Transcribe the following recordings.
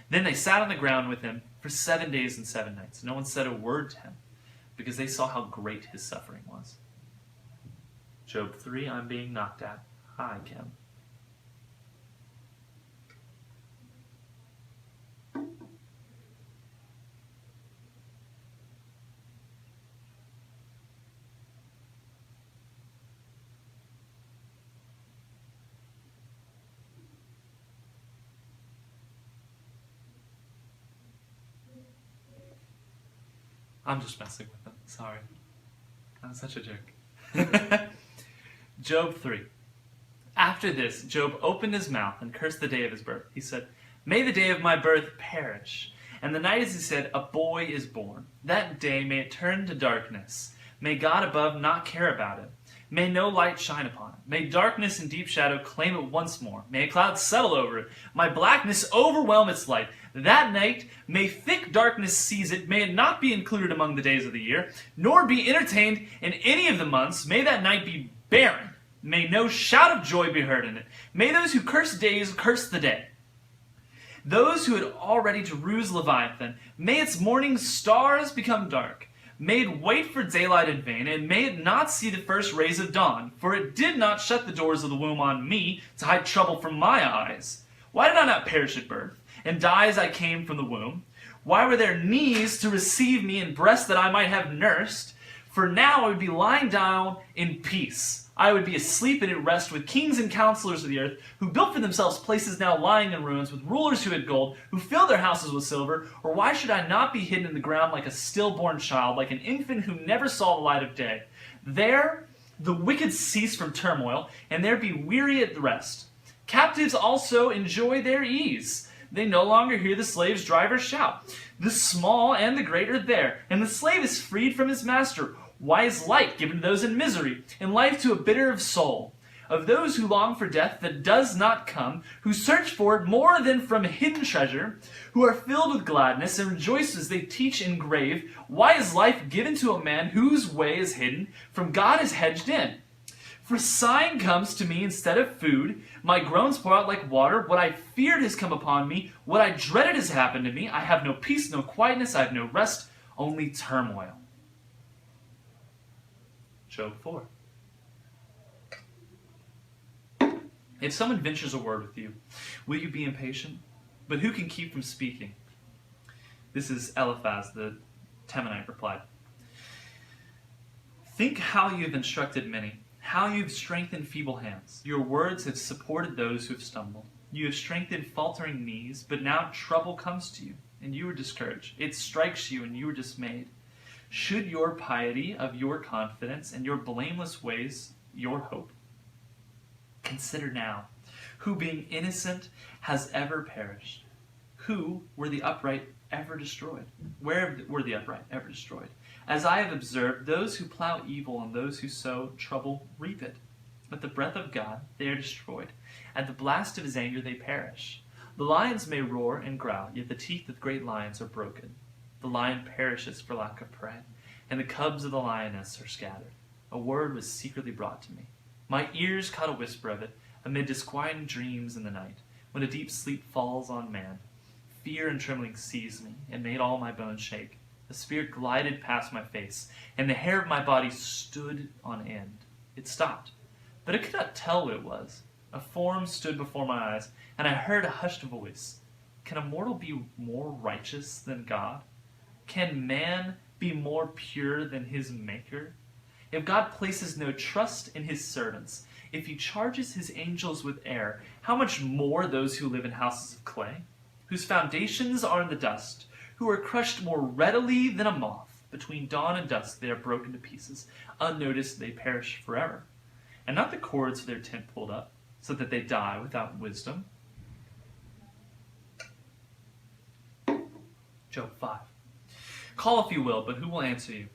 Then they sat on the ground with him for 7 days and 7 nights. No one said a word to him, because they saw how great his suffering was. Job 3, I'm being knocked at. Hi, Kim. I'm just messing with them. Sorry. I'm such a jerk. Job 3. After this, Job opened his mouth and cursed the day of his birth. He said, "May the day of my birth perish, and the night, as he said, a boy is born. That day may it turn to darkness. May God above not care about it. May no light shine upon it. May darkness and deep shadow claim it once more. May a cloud settle over it. My blackness overwhelm its light. That night may thick darkness seize it. May it not be included among the days of the year, nor be entertained in any of the months. May that night be barren. May no shout of joy be heard in it. May those who curse days curse the day. Those who had already to ruse Leviathan, may its morning stars become dark. May it wait for daylight in vain, and may it not see the first rays of dawn, for it did not shut the doors of the womb on me to hide trouble from my eyes. Why did I not perish at birth, and die as I came from the womb? Why were there knees to receive me, and breasts that I might have nursed? For now I would be lying down in peace. I would be asleep and at rest with kings and counselors of the earth, who built for themselves places now lying in ruins, with rulers who had gold, who filled their houses with silver. Or why should I not be hidden in the ground like a stillborn child, like an infant who never saw the light of day? There the wicked cease from turmoil, and there be weary at rest. Captives also enjoy their ease. They no longer hear the slave's driver shout. The small and the great are there, and the slave is freed from his master. Why is light given to those in misery, and life to a bitter of soul? Of those who long for death that does not come, who search for it more than from hidden treasure, who are filled with gladness and rejoice as they teach and grave, why is life given to a man whose way is hidden, from God is hedged in? For sighing comes to me instead of food, my groans pour out like water. What I feared has come upon me, what I dreaded has happened to me. I have no peace, no quietness, I have no rest, only turmoil. Job 4. If someone ventures a word with you, will you be impatient? But who can keep from speaking? This is Eliphaz the Temanite replied. Think how you have instructed many, how you have strengthened feeble hands. Your words have supported those who have stumbled. You have strengthened faltering knees, but now trouble comes to you, and you are discouraged. It strikes you, and you are dismayed. Should your piety of your confidence and your blameless ways your hope? Consider now, who being innocent has ever perished? Who were the upright ever destroyed? Where were the upright ever destroyed? As I have observed, those who plow evil and those who sow trouble reap it. At the breath of God they are destroyed. At the blast of his anger they perish. The lions may roar and growl, yet the teeth of great lions are broken. The lion perishes for lack of prey, and the cubs of the lioness are scattered. A word was secretly brought to me. My ears caught a whisper of it, amid disquieting dreams in the night, when a deep sleep falls on man. Fear and trembling seized me, and made all my bones shake. The spirit glided past my face, and the hair of my body stood on end. It stopped, but I could not tell what it was. A form stood before my eyes, and I heard a hushed voice. Can a mortal be more righteous than God? Can man be more pure than his Maker? If God places no trust in his servants, if he charges his angels with error, how much more those who live in houses of clay, whose foundations are in the dust, who are crushed more readily than a moth. Between dawn and dusk they are broken to pieces. Unnoticed they perish forever. And not the cords of their tent pulled up, so that they die without wisdom. Job 5. Call if you will, but who will answer you?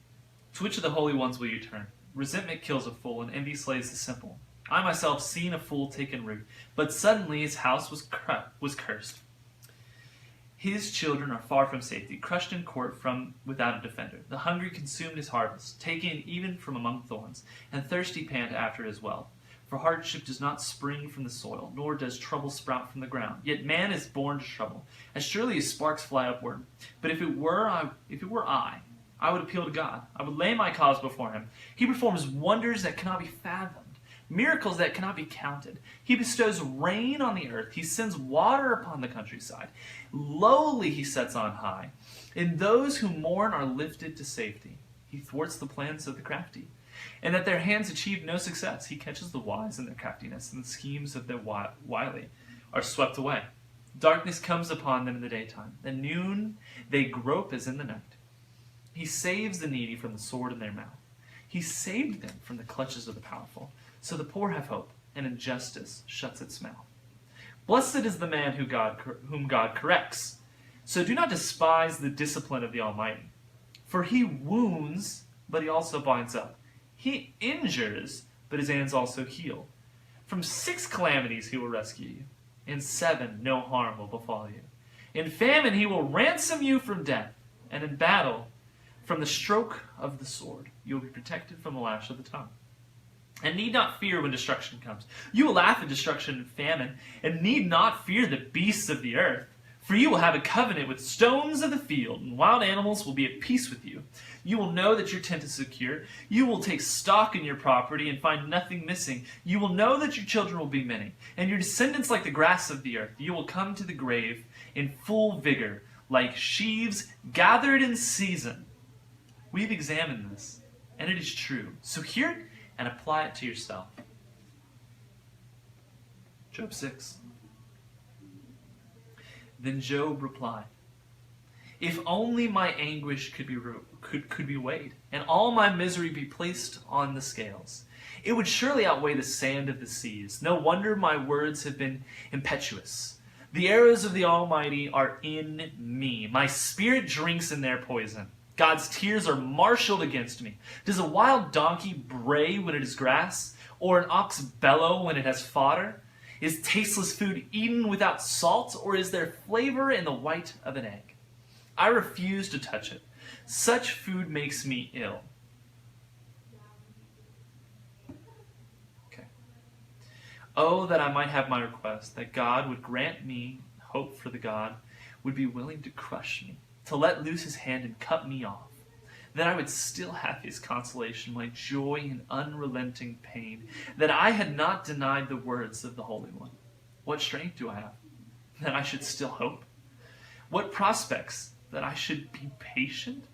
To which of the holy ones will you turn? Resentment kills a fool, and envy slays the simple. I myself seen a fool taken root, but suddenly his house was cursed. His children are far from safety, crushed in court from without a defender. The hungry consumed his harvest, taken even from among thorns, and thirsty pant after his wealth. For hardship does not spring from the soil, nor does trouble sprout from the ground. Yet man is born to trouble, as surely as sparks fly upward. But if it were I would appeal to God. I would lay my cause before him. He performs wonders that cannot be fathomed, miracles that cannot be counted. He bestows rain on the earth. He sends water upon the countryside. Lowly he sets on high, and those who mourn are lifted to safety. He thwarts the plans of the crafty, and that their hands achieve no success. He catches the wise in their craftiness, and the schemes of their wily are swept away. Darkness comes upon them in the daytime. At noon they grope as in the night. He saves the needy from the sword in their mouth. He saved them from the clutches of the powerful. So the poor have hope, and injustice shuts its mouth. Blessed is the man whom God corrects. So do not despise the discipline of the Almighty. For he wounds, but he also binds up. He injures, but his hands also heal. From 6 calamities he will rescue you. In 7 no harm will befall you. In famine he will ransom you from death, and in battle from the stroke of the sword. You will be protected from the lash of the tongue. And need not fear when destruction comes. You will laugh at destruction and famine, and need not fear the beasts of the earth. For you will have a covenant with stones of the field, and wild animals will be at peace with you. You will know that your tent is secure. You will take stock in your property and find nothing missing. You will know that your children will be many, and your descendants like the grass of the earth. You will come to the grave in full vigor, like sheaves gathered in season. We've examined this, and it is true. So hear it and apply it to yourself. Job 6. Then Job replied, if only my anguish could be weighed, and all my misery be placed on the scales, it would surely outweigh the sand of the seas. No wonder my words have been impetuous. The arrows of the Almighty are in me. My spirit drinks in their poison. God's tears are marshaled against me. Does a wild donkey bray when it is grass, or an ox bellow when it has fodder? Is tasteless food eaten without salt, or is there flavor in the white of an egg? I refuse to touch it. Such food makes me ill. Okay. Oh, that I might have my request, that God would grant me hope, for the God would be willing to crush me, to let loose his hand and cut me off. That I would still have his consolation, my joy in unrelenting pain, that I had not denied the words of the Holy One. What strength do I have? That I should still hope? What prospects? That I should be patient?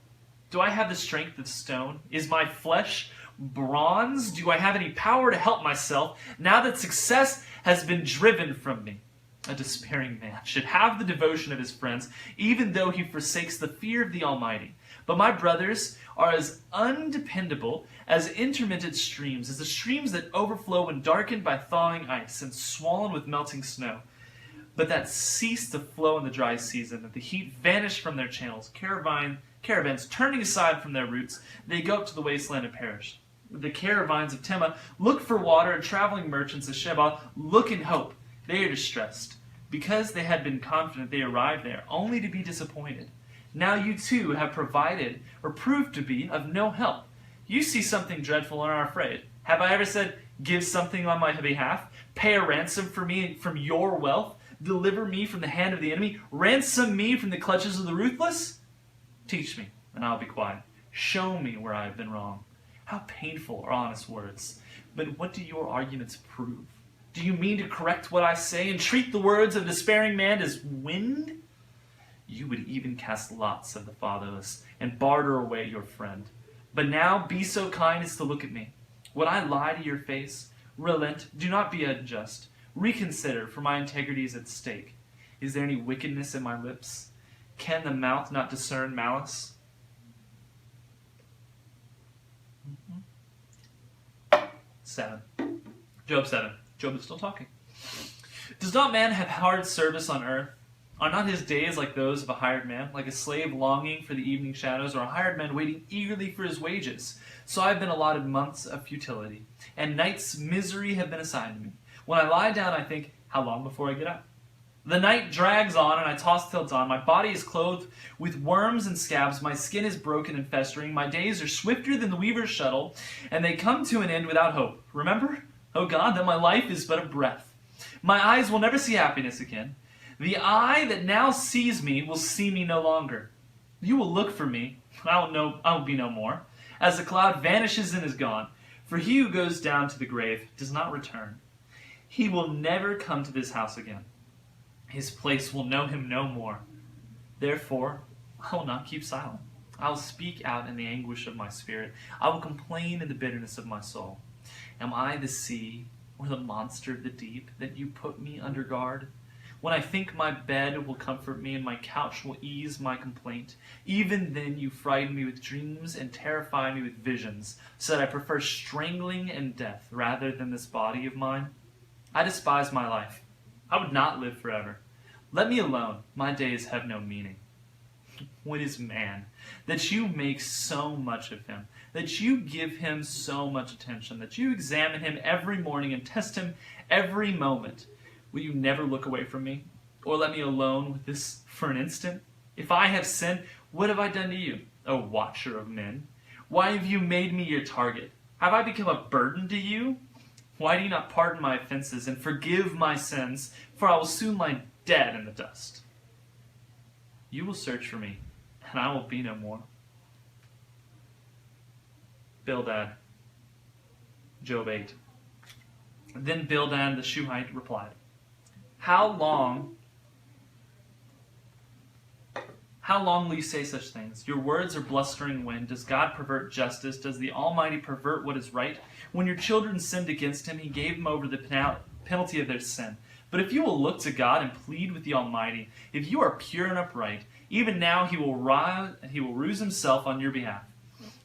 Do I have the strength of stone? Is my flesh bronze? Do I have any power to help myself now that success has been driven from me? A despairing man should have the devotion of his friends, even though he forsakes the fear of the Almighty. But my brothers are as undependable as intermittent streams, as the streams that overflow when darkened by thawing ice and swollen with melting snow, but that cease to flow in the dry season, that the heat vanished from their channels. Caravans turning aside from their routes, they go up to the wasteland and perish. The caravans of Tema look for water, and traveling merchants of Sheba look in hope. They are distressed, because they had been confident they arrived there, only to be disappointed. Now you too have provided, or proved to be, of no help. You see something dreadful and are afraid. Have I ever said, give something on my behalf? Pay a ransom for me from your wealth? Deliver me from the hand of the enemy? Ransom me from the clutches of the ruthless? Teach me, and I'll be quiet. Show me where I have been wrong. How painful are honest words. But what do your arguments prove? Do you mean to correct what I say and treat the words of a despairing man as wind? You would even cast lots of the fatherless and barter away your friend. But now be so kind as to look at me. Would I lie to your face? Relent, do not be unjust. Reconsider, for my integrity is at stake. Is there any wickedness in my lips? Can the mouth not discern malice? 7. Job 7. Job is still talking. Does not man have hard service on earth? Are not his days like those of a hired man, like a slave longing for the evening shadows, or a hired man waiting eagerly for his wages? So I have been allotted months of futility, and nights misery have been assigned to me. When I lie down, I think, how long before I get up? The night drags on, and I toss till dawn. My body is clothed with worms and scabs. My skin is broken and festering. My days are swifter than the weaver's shuttle, and they come to an end without hope. Remember? O God, that my life is but a breath. My eyes will never see happiness again. The eye that now sees me will see me no longer. You will look for me. I will be no more. As the cloud vanishes and is gone. For he who goes down to the grave does not return. He will never come to this house again. His place will know him no more. Therefore, I will not keep silent. I will speak out in the anguish of my spirit. I will complain in the bitterness of my soul. Am I the sea or the monster of the deep that you put me under guard? When I think my bed will comfort me and my couch will ease my complaint, even then you frighten me with dreams and terrify me with visions, so that I prefer strangling and death rather than this body of mine. I despise my life. I would not live forever. Let me alone. My days have no meaning. What is man, that you make so much of him, that you give him so much attention, that you examine him every morning and test him every moment? Will you never look away from me, or let me alone with this for an instant? If I have sinned, what have I done to you, O watcher of men? Why have you made me your target? Have I become a burden to you? Why do you not pardon my offenses and forgive my sins? For I will soon lie dead in the dust. You will search for me, and I will be no more. Bildad, Job 8. Then Bildad the Shuhite replied, How long will you say such things? Your words are blustering wind. Does God pervert justice? Does the Almighty pervert what is right? When your children sinned against him, he gave them over the penalty of their sin. But if you will look to God and plead with the Almighty, if you are pure and upright, even now he will ruse himself on your behalf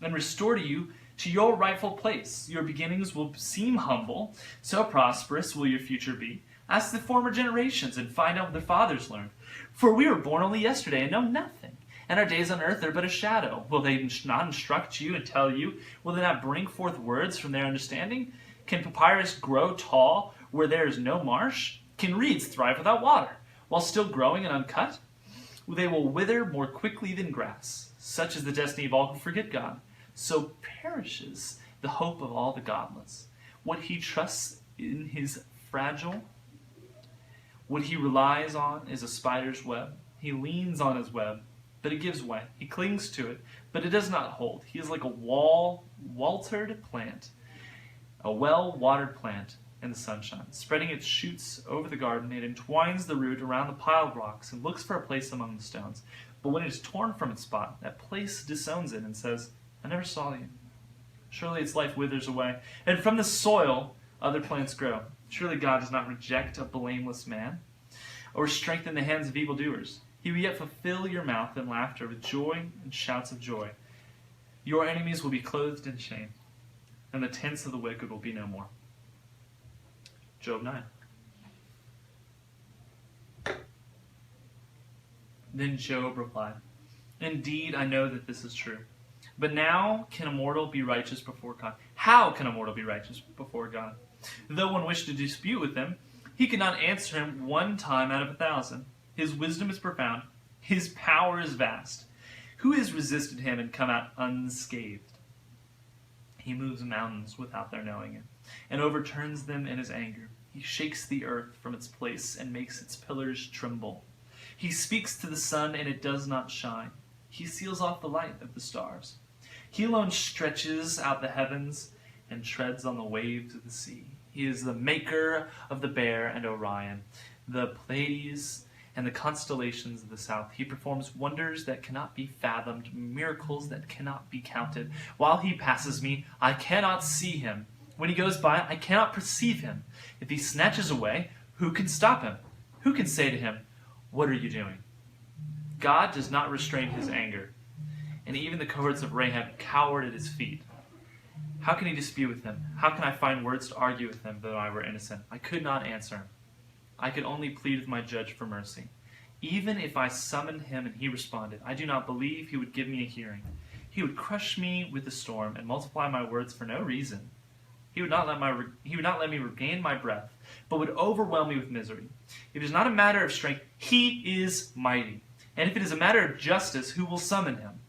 and restore you to your rightful place. Your beginnings will seem humble, so prosperous will your future be. Ask the former generations and find out what their fathers learned. For we were born only yesterday and know nothing, and our days on earth are but a shadow. Will they not instruct you and tell you? Will they not bring forth words from their understanding? Can papyrus grow tall where there is no marsh? Can reeds thrive without water, while still growing and uncut? They will wither more quickly than grass. Such is the destiny of all who forget God. So perishes the hope of all the godless. What he trusts in is fragile. What he relies on is a spider's web. He leans on his web, but it gives way. He clings to it, but it does not hold. He is like a well-watered plant in the sunshine. Spreading its shoots over the garden, it entwines the root around the piled rocks and looks for a place among the stones. But when it is torn from its spot, that place disowns it and says, I never saw you. Surely its life withers away, and from the soil other plants grow. Surely God does not reject a blameless man, or strengthen the hands of evildoers. He will yet fulfill your mouth in laughter with joy and shouts of joy. Your enemies will be clothed in shame, and the tents of the wicked will be no more. Job 9. Then Job replied, Indeed, I know that this is true. But now can a mortal be righteous before God? How can a mortal be righteous before God? Though one wished to dispute with him, he could not answer him 1 time out of 1,000. His wisdom is profound. His power is vast. Who has resisted him and come out unscathed? He moves mountains without their knowing it, and overturns them in his anger. He shakes the earth from its place and makes its pillars tremble. He speaks to the sun, and it does not shine. He seals off the light of the stars. He alone stretches out the heavens and treads on the waves of the sea. He is the maker of the Bear and Orion, the Pleiades and the constellations of the south. He performs wonders that cannot be fathomed, miracles that cannot be counted. While he passes me, I cannot see him. When he goes by, I cannot perceive him. If he snatches away, who can stop him? Who can say to him, What are you doing? God does not restrain his anger, and even the cohorts of Rahab cowered at his feet. How can he dispute with him? How can I find words to argue with him, though I were innocent? I could not answer him. I could only plead with my judge for mercy. Even if I summoned him and he responded, I do not believe he would give me a hearing. He would crush me with the storm and multiply my words for no reason. He would not let me regain my breath, but would overwhelm me with misery. If it is not a matter of strength, he is mighty. And if it is a matter of justice, who will summon him?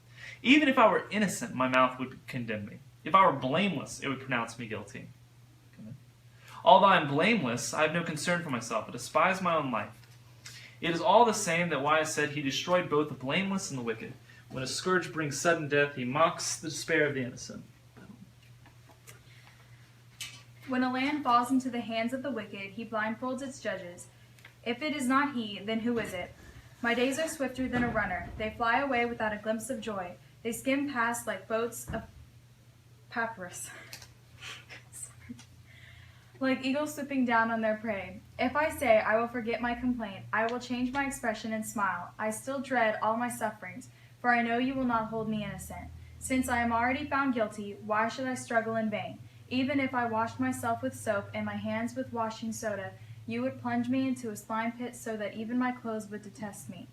Even if I were innocent, my mouth would condemn me. If I were blameless, it would pronounce me guilty. Although I am blameless, I have no concern for myself, but despise my own life. It is all the same that why I said he destroyed both the blameless and the wicked. When a scourge brings sudden death, he mocks the despair of the innocent. When a land falls into the hands of the wicked, he blindfolds its judges. If it is not he, then who is it? My days are swifter than a runner. They fly away without a glimpse of joy. They skim past like boats of papyrus. Like eagles swooping down on their prey. If I say I will forget my complaint, I will change my expression and smile. I still dread all my sufferings, for I know you will not hold me innocent. Since I am already found guilty, why should I struggle in vain? Even if I washed myself with soap and my hands with washing soda, you would plunge me into a slime pit so that even my clothes would detest me.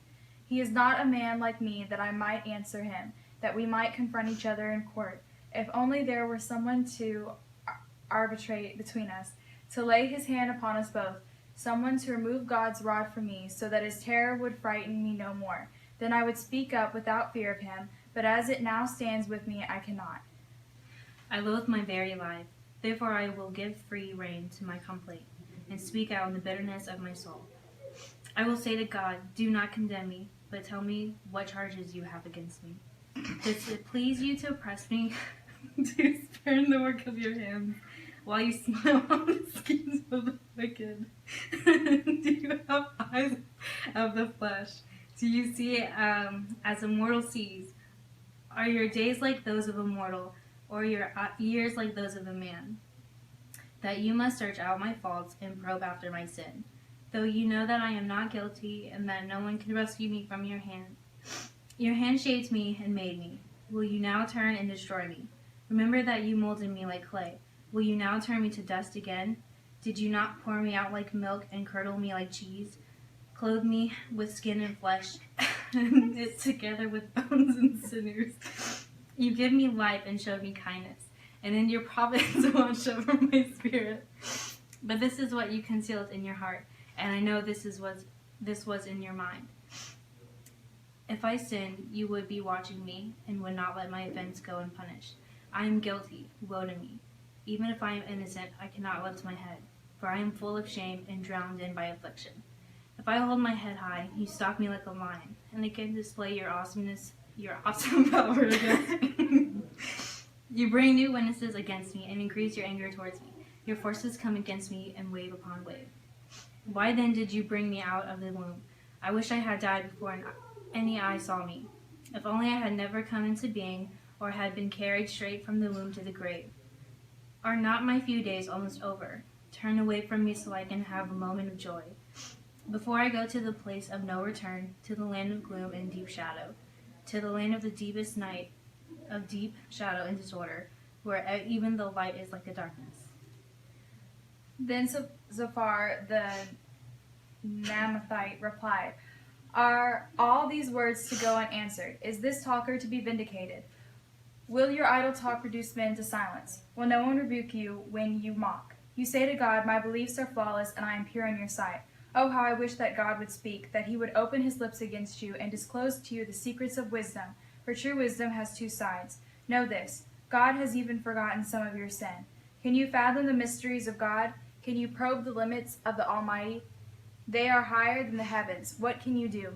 He is not a man like me that I might answer him, that we might confront each other in court. If only there were someone to arbitrate between us, to lay his hand upon us both, someone to remove God's rod from me, so that his terror would frighten me no more. Then I would speak up without fear of him, but as it now stands with me, I cannot. I loathe my very life. Therefore I will give free rein to my complaint, and speak out in the bitterness of my soul. I will say to God, do not condemn me, but tell me what charges you have against me. Does it please you to oppress me, to spurn the work of your hands, while you smile on the schemes of the wicked? Do you have eyes of the flesh? Do you see as a mortal sees? Are your days like those of a mortal, or your years like those of a man? That you must search out my faults and probe after my sin, though you know that I am not guilty and that no one can rescue me from your hand. Your hand shaped me and made me. Will you now turn and destroy me? Remember that you molded me like clay. Will you now turn me to dust again? Did you not pour me out like milk and curdle me like cheese? Clothe me with skin and flesh, and knit together with bones and sinews. You give me life and showed me kindness, and in your providence watched over my spirit. But this is what you concealed in your heart, and I know this was in your mind. If I sinned, you would be watching me and would not let my offense go unpunished. I am guilty, woe to me. Even if I am innocent, I cannot lift my head, for I am full of shame and drowned in by affliction. If I hold my head high, you stalk me like a lion, and again display your awesomeness, your awesome power against me. You bring new witnesses against me and increase your anger towards me. Your forces come against me and wave upon wave. Why then did you bring me out of the womb? I wish I had died before any eye saw me. If only I had never come into being, or had been carried straight from the womb to the grave. Are not my few days almost over? Turn away from me so I can have a moment of joy. Before I go to the place of no return, to the land of gloom and deep shadow, to the land of the deepest night, of deep shadow and disorder, where even the light is like a darkness. Then Zophar the Naamathite replied, Are all these words to go unanswered? Is this talker to be vindicated? Will your idle talk reduce men to silence? Will no one rebuke you when you mock? You say to God, my beliefs are flawless and I am pure in your sight. Oh, how I wish that God would speak, that he would open his lips against you and disclose to you the secrets of wisdom, for true wisdom has two sides. Know this, God has even forgotten some of your sin. Can you fathom the mysteries of God? Can you probe the limits of the Almighty? They are higher than the heavens. What can you do?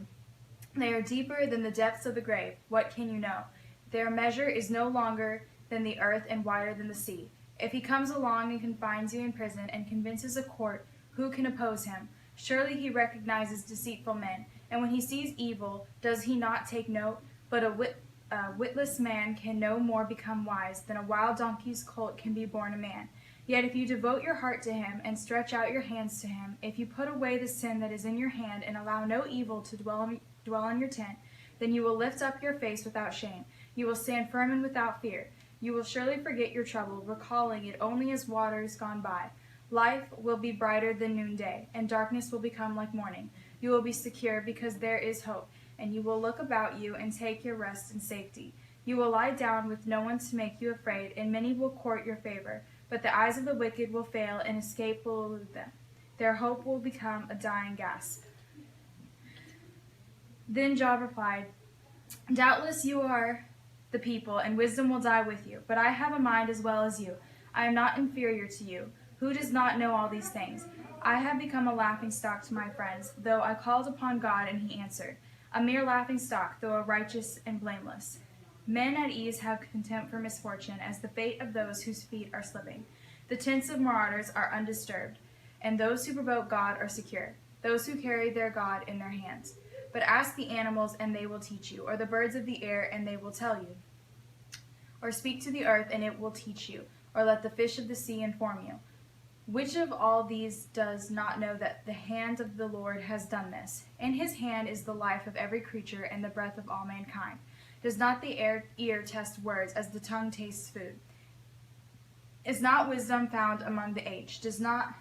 They are deeper than the depths of the grave. What can you know? Their measure is no longer than the earth and wider than the sea. If he comes along and confines you in prison and convinces a court, who can oppose him? Surely he recognizes deceitful men, and when he sees evil, does he not take note? But a witless man can no more become wise than a wild donkey's colt can be born a man. Yet if you devote your heart to him and stretch out your hands to him, if you put away the sin that is in your hand and allow no evil to dwell in your tent, then you will lift up your face without shame. You will stand firm and without fear. You will surely forget your trouble, recalling it only as waters gone by. Life will be brighter than noonday, and darkness will become like morning. You will be secure because there is hope, and you will look about you and take your rest in safety. You will lie down with no one to make you afraid, and many will court your favor. But the eyes of the wicked will fail, and escape will elude them. Their hope will become a dying gasp. Then Job replied, Doubtless you are the people, and wisdom will die with you. But I have a mind as well as you. I am not inferior to you. Who does not know all these things? I have become a laughingstock to my friends, though I called upon God and he answered. A mere laughingstock, though a righteous and blameless. Men at ease have contempt for misfortune, as the fate of those whose feet are slipping. The tents of marauders are undisturbed, and those who provoke God are secure, those who carry their God in their hands. But ask the animals, and they will teach you, or the birds of the air, and they will tell you. Or speak to the earth, and it will teach you, or let the fish of the sea inform you. Which of all these does not know that the hand of the Lord has done this? In his hand is the life of every creature and the breath of all mankind. Does not the ear test words as the tongue tastes food? Is not wisdom found among the aged? Does not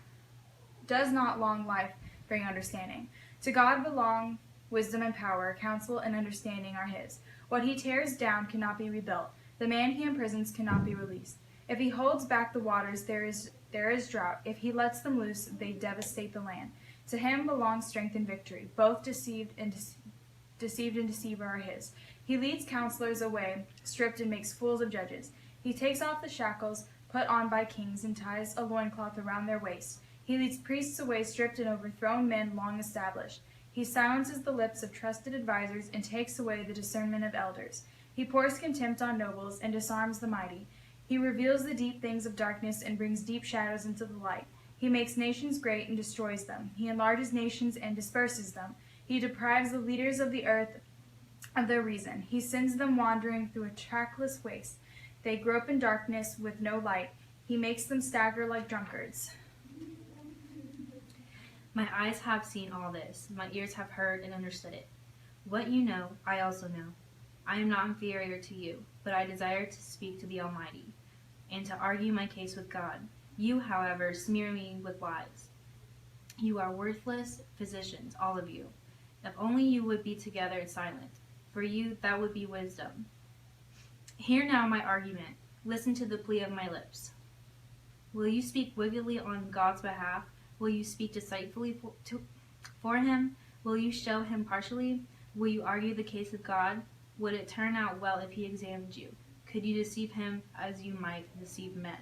long life bring understanding? To God belong wisdom and power, counsel and understanding are his. What he tears down cannot be rebuilt. The man he imprisons cannot be released. If he holds back the waters, there is drought. If he lets them loose, they devastate the land. To him belongs strength and victory. Both deceived and deceiver are his. He leads counselors away, stripped, and makes fools of judges. He takes off the shackles put on by kings and ties a loincloth around their waists. He leads priests away, stripped, and overthrown men long established. He silences the lips of trusted advisers and takes away the discernment of elders. He pours contempt on nobles and disarms the mighty. He reveals the deep things of darkness and brings deep shadows into the light. He makes nations great and destroys them. He enlarges nations and disperses them. He deprives the leaders of the earth of their reason. He sends them wandering through a trackless waste. They grope in darkness with no light. He makes them stagger like drunkards. My eyes have seen all this. My ears have heard and understood it. What you know, I also know. I am not inferior to you, but I desire to speak to the Almighty, and to argue my case with God. You, however, smear me with lies. You are worthless physicians, all of you. If only you would be together and silent. For you, that would be wisdom. Hear now my argument. Listen to the plea of my lips. Will you speak wickedly on God's behalf? Will you speak deceitfully for him? Will you show him partially? Will you argue the case of God? Would it turn out well if he examined you? Could you deceive him as you might deceive men?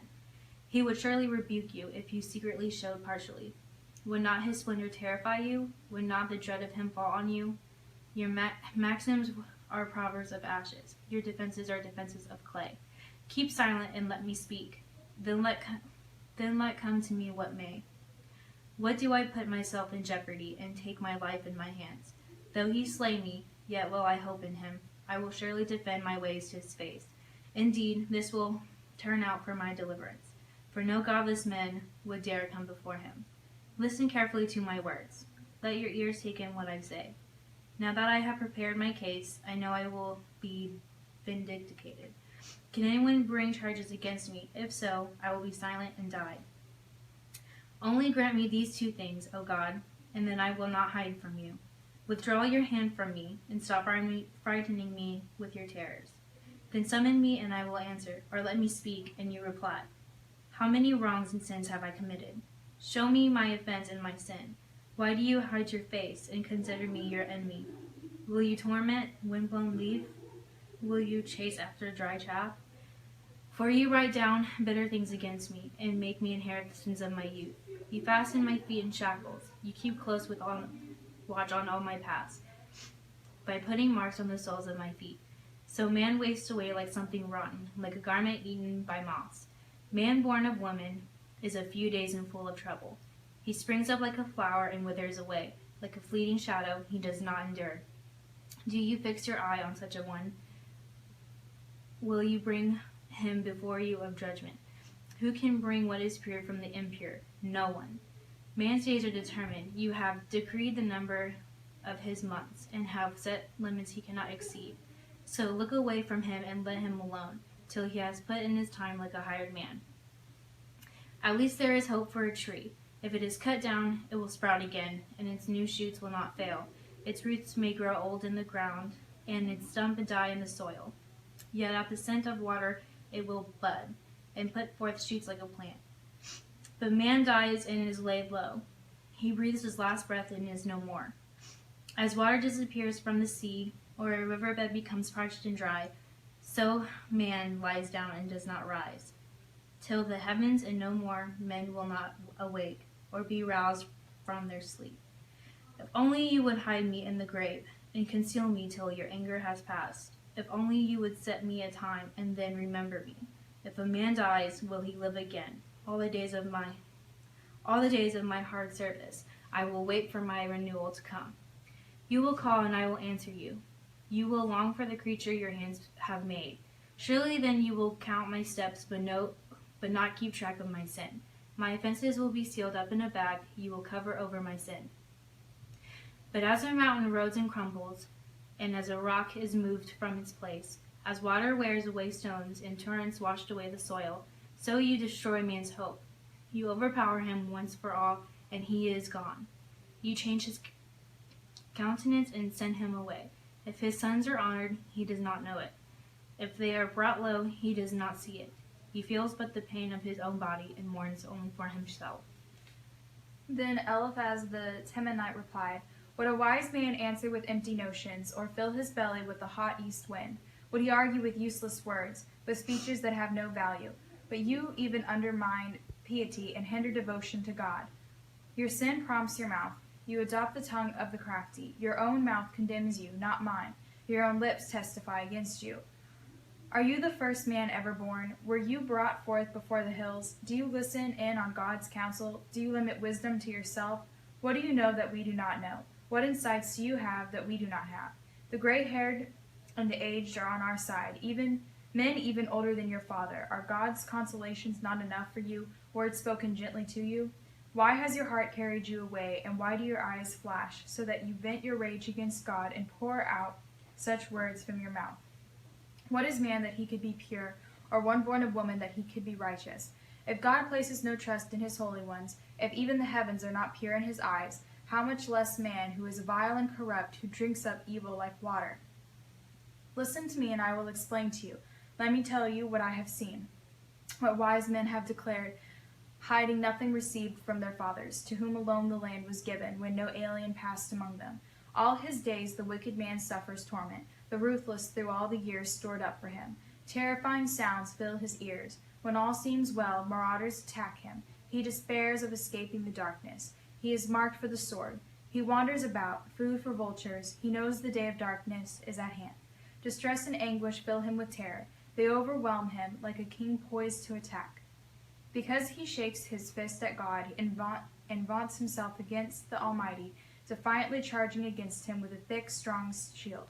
He would surely rebuke you if you secretly showed partially. Would not his splendor terrify you? Would not the dread of him fall on you? Your maxims are proverbs of ashes. Your defenses are defenses of clay. Keep silent and let me speak. Then let come to me what may. What do I put myself in jeopardy and take my life in my hands? Though he slay me, yet will I hope in him. I will surely defend my ways to his face. Indeed, this will turn out for my deliverance, for no godless men would dare come before him. Listen carefully to my words. Let your ears take in what I say. Now that I have prepared my case, I know I will be vindicated. Can anyone bring charges against me? If so, I will be silent and die. Only grant me these two things, O God, and then I will not hide from you. Withdraw your hand from me, and stop frightening me with your terrors. Then summon me, and I will answer, or let me speak, and you reply. How many wrongs and sins have I committed? Show me my offense and my sin. Why do you hide your face, and consider me your enemy? Will you torment windblown leaf? Will you chase after dry chaff? For you write down bitter things against me, and make me inherit the sins of my youth. You fasten my feet in shackles. You keep close watch on all my paths, by putting marks on the soles of my feet. So man wastes away like something rotten, like a garment eaten by moths. Man born of woman is a few days and full of trouble. He springs up like a flower and withers away. Like a fleeting shadow, he does not endure. Do you fix your eye on such a one? Will you bring him before you of judgment? Who can bring what is pure from the impure? No one. Man's days are determined. You have decreed the number of his months, and have set limits he cannot exceed. So look away from him and let him alone, till he has put in his time like a hired man. At least there is hope for a tree. If it is cut down, it will sprout again, and its new shoots will not fail. Its roots may grow old in the ground, and its stump die in the soil. Yet at the scent of water it will bud, and put forth shoots like a plant. But man dies and is laid low. He breathes his last breath and is no more. As water disappears from the sea, or a riverbed becomes parched and dry, so man lies down and does not rise. till the heavens, and no more men will not awake or be roused from their sleep. If only you would hide me in the grave and conceal me till your anger has passed. If only you would set me a time and then remember me. If a man dies, will he live again? All the days of my hard service, I will wait for my renewal to come. You will call and I will answer you. You will long for the creature your hands have made. Surely then you will count my steps, but not keep track of my sin. My offenses will be sealed up in a bag. You will cover over my sin. But as a mountain erodes and crumbles, and as a rock is moved from its place, as water wears away stones and torrents washed away the soil, so you destroy man's hope. You overpower him once for all, and he is gone. You change his countenance and send him away. If his sons are honored, he does not know it. If they are brought low, he does not see it. He feels but the pain of his own body and mourns only for himself. Then Eliphaz the Temanite replied, would a wise man answer with empty notions, or fill his belly with the hot east wind? Would he argue with useless words, with speeches that have no value? But you even undermine piety and hinder devotion to God. Your sin prompts your mouth. You adopt the tongue of the crafty. Your own mouth condemns you, not mine. Your own lips testify against you. Are you the first man ever born? Were you brought forth before the hills? Do you listen in on God's counsel? Do you limit wisdom to yourself? What do you know that we do not know? What insights do you have that we do not have? The gray-haired and the aged are on our side, men even older than your father. Are God's consolations not enough for you, words spoken gently to you? Why has your heart carried you away, and why do your eyes flash, so that you vent your rage against God and pour out such words from your mouth? What is man that he could be pure, or one born of woman that he could be righteous? If God places no trust in his holy ones, if even the heavens are not pure in his eyes, how much less man who is vile and corrupt, who drinks up evil like water? Listen to me, and I will explain to you. Let me tell you what I have seen, what wise men have declared, hiding nothing received from their fathers, to whom alone the land was given, when no alien passed among them. All his days the wicked man suffers torment, the ruthless through all the years stored up for him. Terrifying sounds fill his ears. When all seems well, marauders attack him. He despairs of escaping the darkness. He is marked for the sword. He wanders about, food for vultures. He knows the day of darkness is at hand. Distress and anguish fill him with terror. They overwhelm him like a king poised to attack. Because he shakes his fist at God and vaunts himself against the Almighty, defiantly charging against him with a thick, strong shield.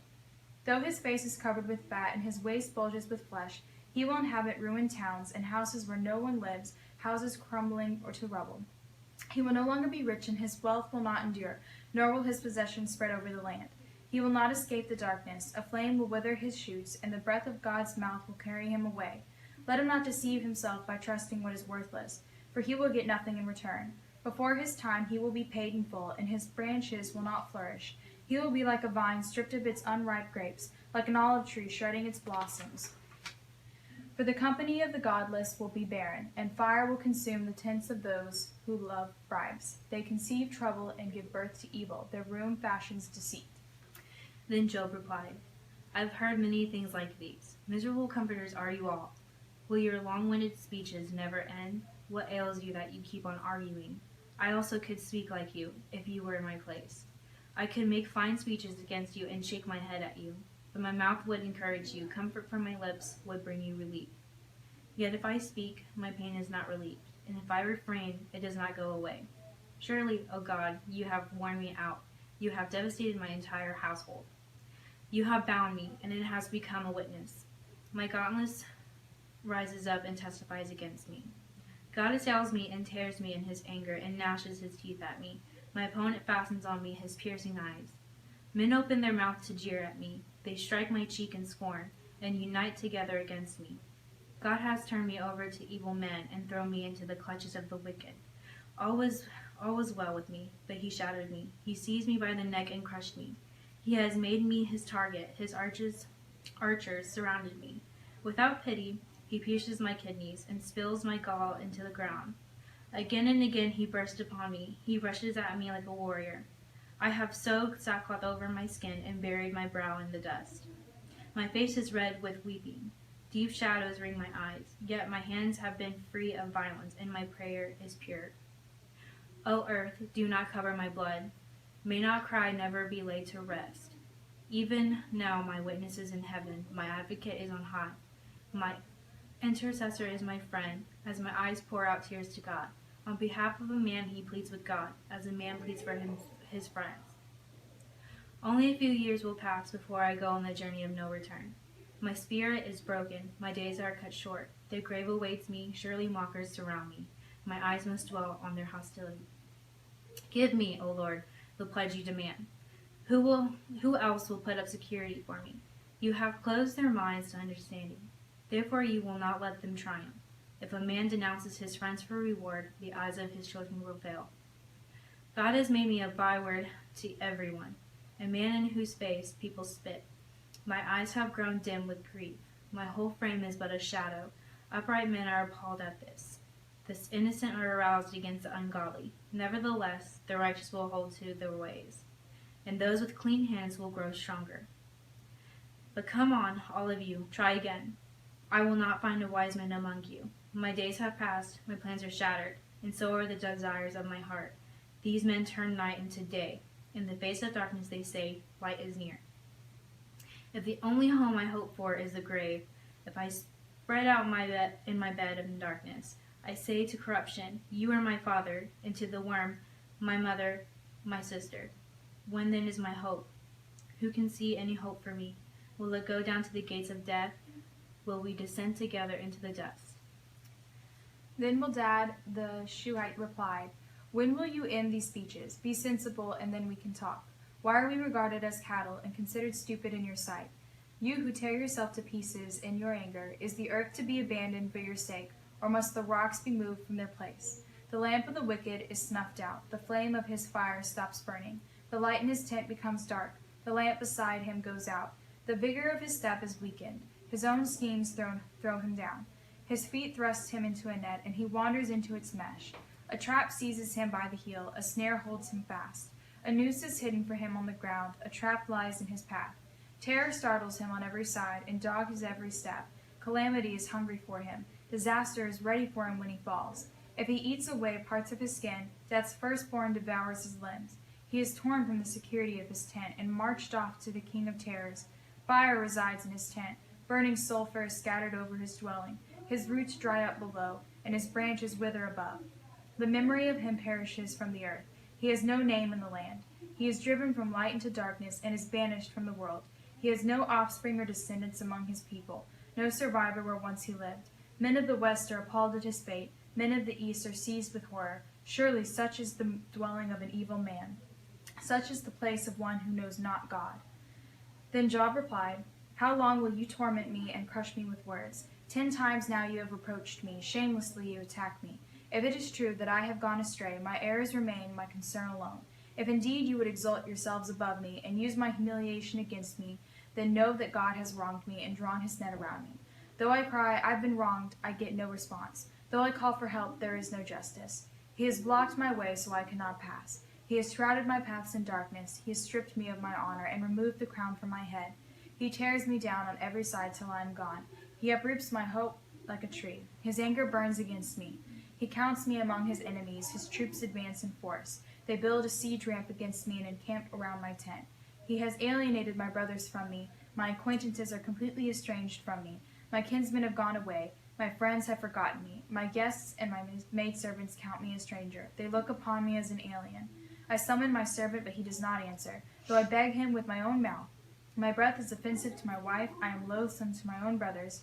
Though his face is covered with fat and his waist bulges with flesh, he will inhabit ruined towns and houses where no one lives, houses crumbling or to rubble. He will no longer be rich, and his wealth will not endure, nor will his possessions spread over the land. He will not escape the darkness. A flame will wither his shoots, and the breath of God's mouth will carry him away. Let him not deceive himself by trusting what is worthless, for he will get nothing in return. Before his time he will be paid in full, and his branches will not flourish. He will be like a vine stripped of its unripe grapes, like an olive tree shedding its blossoms. For the company of the godless will be barren, and fire will consume the tents of those who love bribes. They conceive trouble and give birth to evil. Their room fashions deceit. Then Job replied, I've heard many things like these. Miserable comforters are you all. Will your long-winded speeches never end? What ails you that you keep on arguing? I also could speak like you, if you were in my place. I could make fine speeches against you and shake my head at you. But my mouth would encourage you, comfort from my lips would bring you relief. Yet if I speak, my pain is not relieved, and if I refrain, it does not go away. Surely, O God, you have worn me out. You have devastated my entire household. You have bound me, and it has become a witness. My godless rises up and testifies against me. God assails me and tears me in his anger and gnashes his teeth at me. My opponent fastens on me his piercing eyes. Men open their mouth to jeer at me. They strike my cheek in scorn and unite together against me. God has turned me over to evil men and thrown me into the clutches of the wicked. All was well with me, but he shattered me. He seized me by the neck and crushed me. He has made me his target. His archers surrounded me. Without pity, he pierces my kidneys and spills my gall into the ground. Again and again he bursts upon me. He rushes at me like a warrior. I have soaked sackcloth over my skin and buried my brow in the dust. My face is red with weeping. Deep shadows ring my eyes, yet my hands have been free of violence, and my prayer is pure. O earth, do not cover my blood. May not cry never be laid to rest. Even now my witness is in heaven, my advocate is on high. My intercessor is my friend, as my eyes pour out tears to God. On behalf of a man he pleads with God, as a man pleads for his friends. Only a few years will pass before I go on the journey of no return. My spirit is broken, my days are cut short. The grave awaits me, surely mockers surround me. My eyes must dwell on their hostility. Give me, O Lord, the pledge you demand. Who else will put up security for me? You have closed their minds to understanding. Therefore you will not let them triumph. If a man denounces his friends for reward, the eyes of his children will fail. God has made me a byword to everyone, a man in whose face people spit. My eyes have grown dim with grief. My whole frame is but a shadow. Upright men are appalled at this. The innocent are aroused against the ungodly. Nevertheless, the righteous will hold to their ways, and those with clean hands will grow stronger. But come on, all of you, try again. I will not find a wise man among you. My days have passed, my plans are shattered, and so are the desires of my heart. These men turn night into day. In the face of darkness they say, light is near. If the only home I hope for is the grave, if I spread out in my bed in darkness, I say to corruption, you are my father, and to the worm, my mother, my sister. When then is my hope? Who can see any hope for me? Will it go down to the gates of death? Will we descend together into the depths? Then Bildad the Shuhite replied, when will you end these speeches? Be sensible, and then we can talk. Why are we regarded as cattle and considered stupid in your sight? You who tear yourself to pieces in your anger, is the earth to be abandoned for your sake, or must the rocks be moved from their place? The lamp of the wicked is snuffed out, the flame of his fire stops burning. The light in his tent becomes dark, the lamp beside him goes out. The vigor of his step is weakened, his own schemes throw him down. His feet thrust him into a net, and he wanders into its mesh. A trap seizes him by the heel, a snare holds him fast. A noose is hidden for him on the ground, a trap lies in his path. Terror startles him on every side, and dogs his every step. Calamity is hungry for him, disaster is ready for him when he falls. If he eats away parts of his skin, death's firstborn devours his limbs. He is torn from the security of his tent, and marched off to the king of terrors. Fire resides in his tent, burning sulfur is scattered over his dwelling. His roots dry up below, and his branches wither above. The memory of him perishes from the earth. He has no name in the land. He is driven from light into darkness, and is banished from the world. He has no offspring or descendants among his people, no survivor where once he lived. Men of the west are appalled at his fate. Men of the east are seized with horror. Surely such is the dwelling of an evil man. Such is the place of one who knows not God. Then Job replied, how long will you torment me and crush me with words? 10 times now you have reproached me. Shamelessly you attack me. If it is true that I have gone astray, my errors remain, my concern alone. If indeed you would exalt yourselves above me, and use my humiliation against me, then know that God has wronged me, and drawn his net around me. Though I cry, I've been wronged, I get no response. Though I call for help, there is no justice. He has blocked my way so I cannot pass. He has shrouded my paths in darkness. He has stripped me of my honor, and removed the crown from my head. He tears me down on every side till I am gone. He uproots my hope like a tree. His anger burns against me. He counts me among his enemies. His troops advance in force. They build a siege ramp against me and encamp around my tent. He has alienated my brothers from me. My acquaintances are completely estranged from me. My kinsmen have gone away. My friends have forgotten me. My guests and my maidservants count me a stranger. They look upon me as an alien. I summon my servant, but he does not answer, though I beg him with my own mouth. My breath is offensive to my wife. I am loathsome to my own brothers.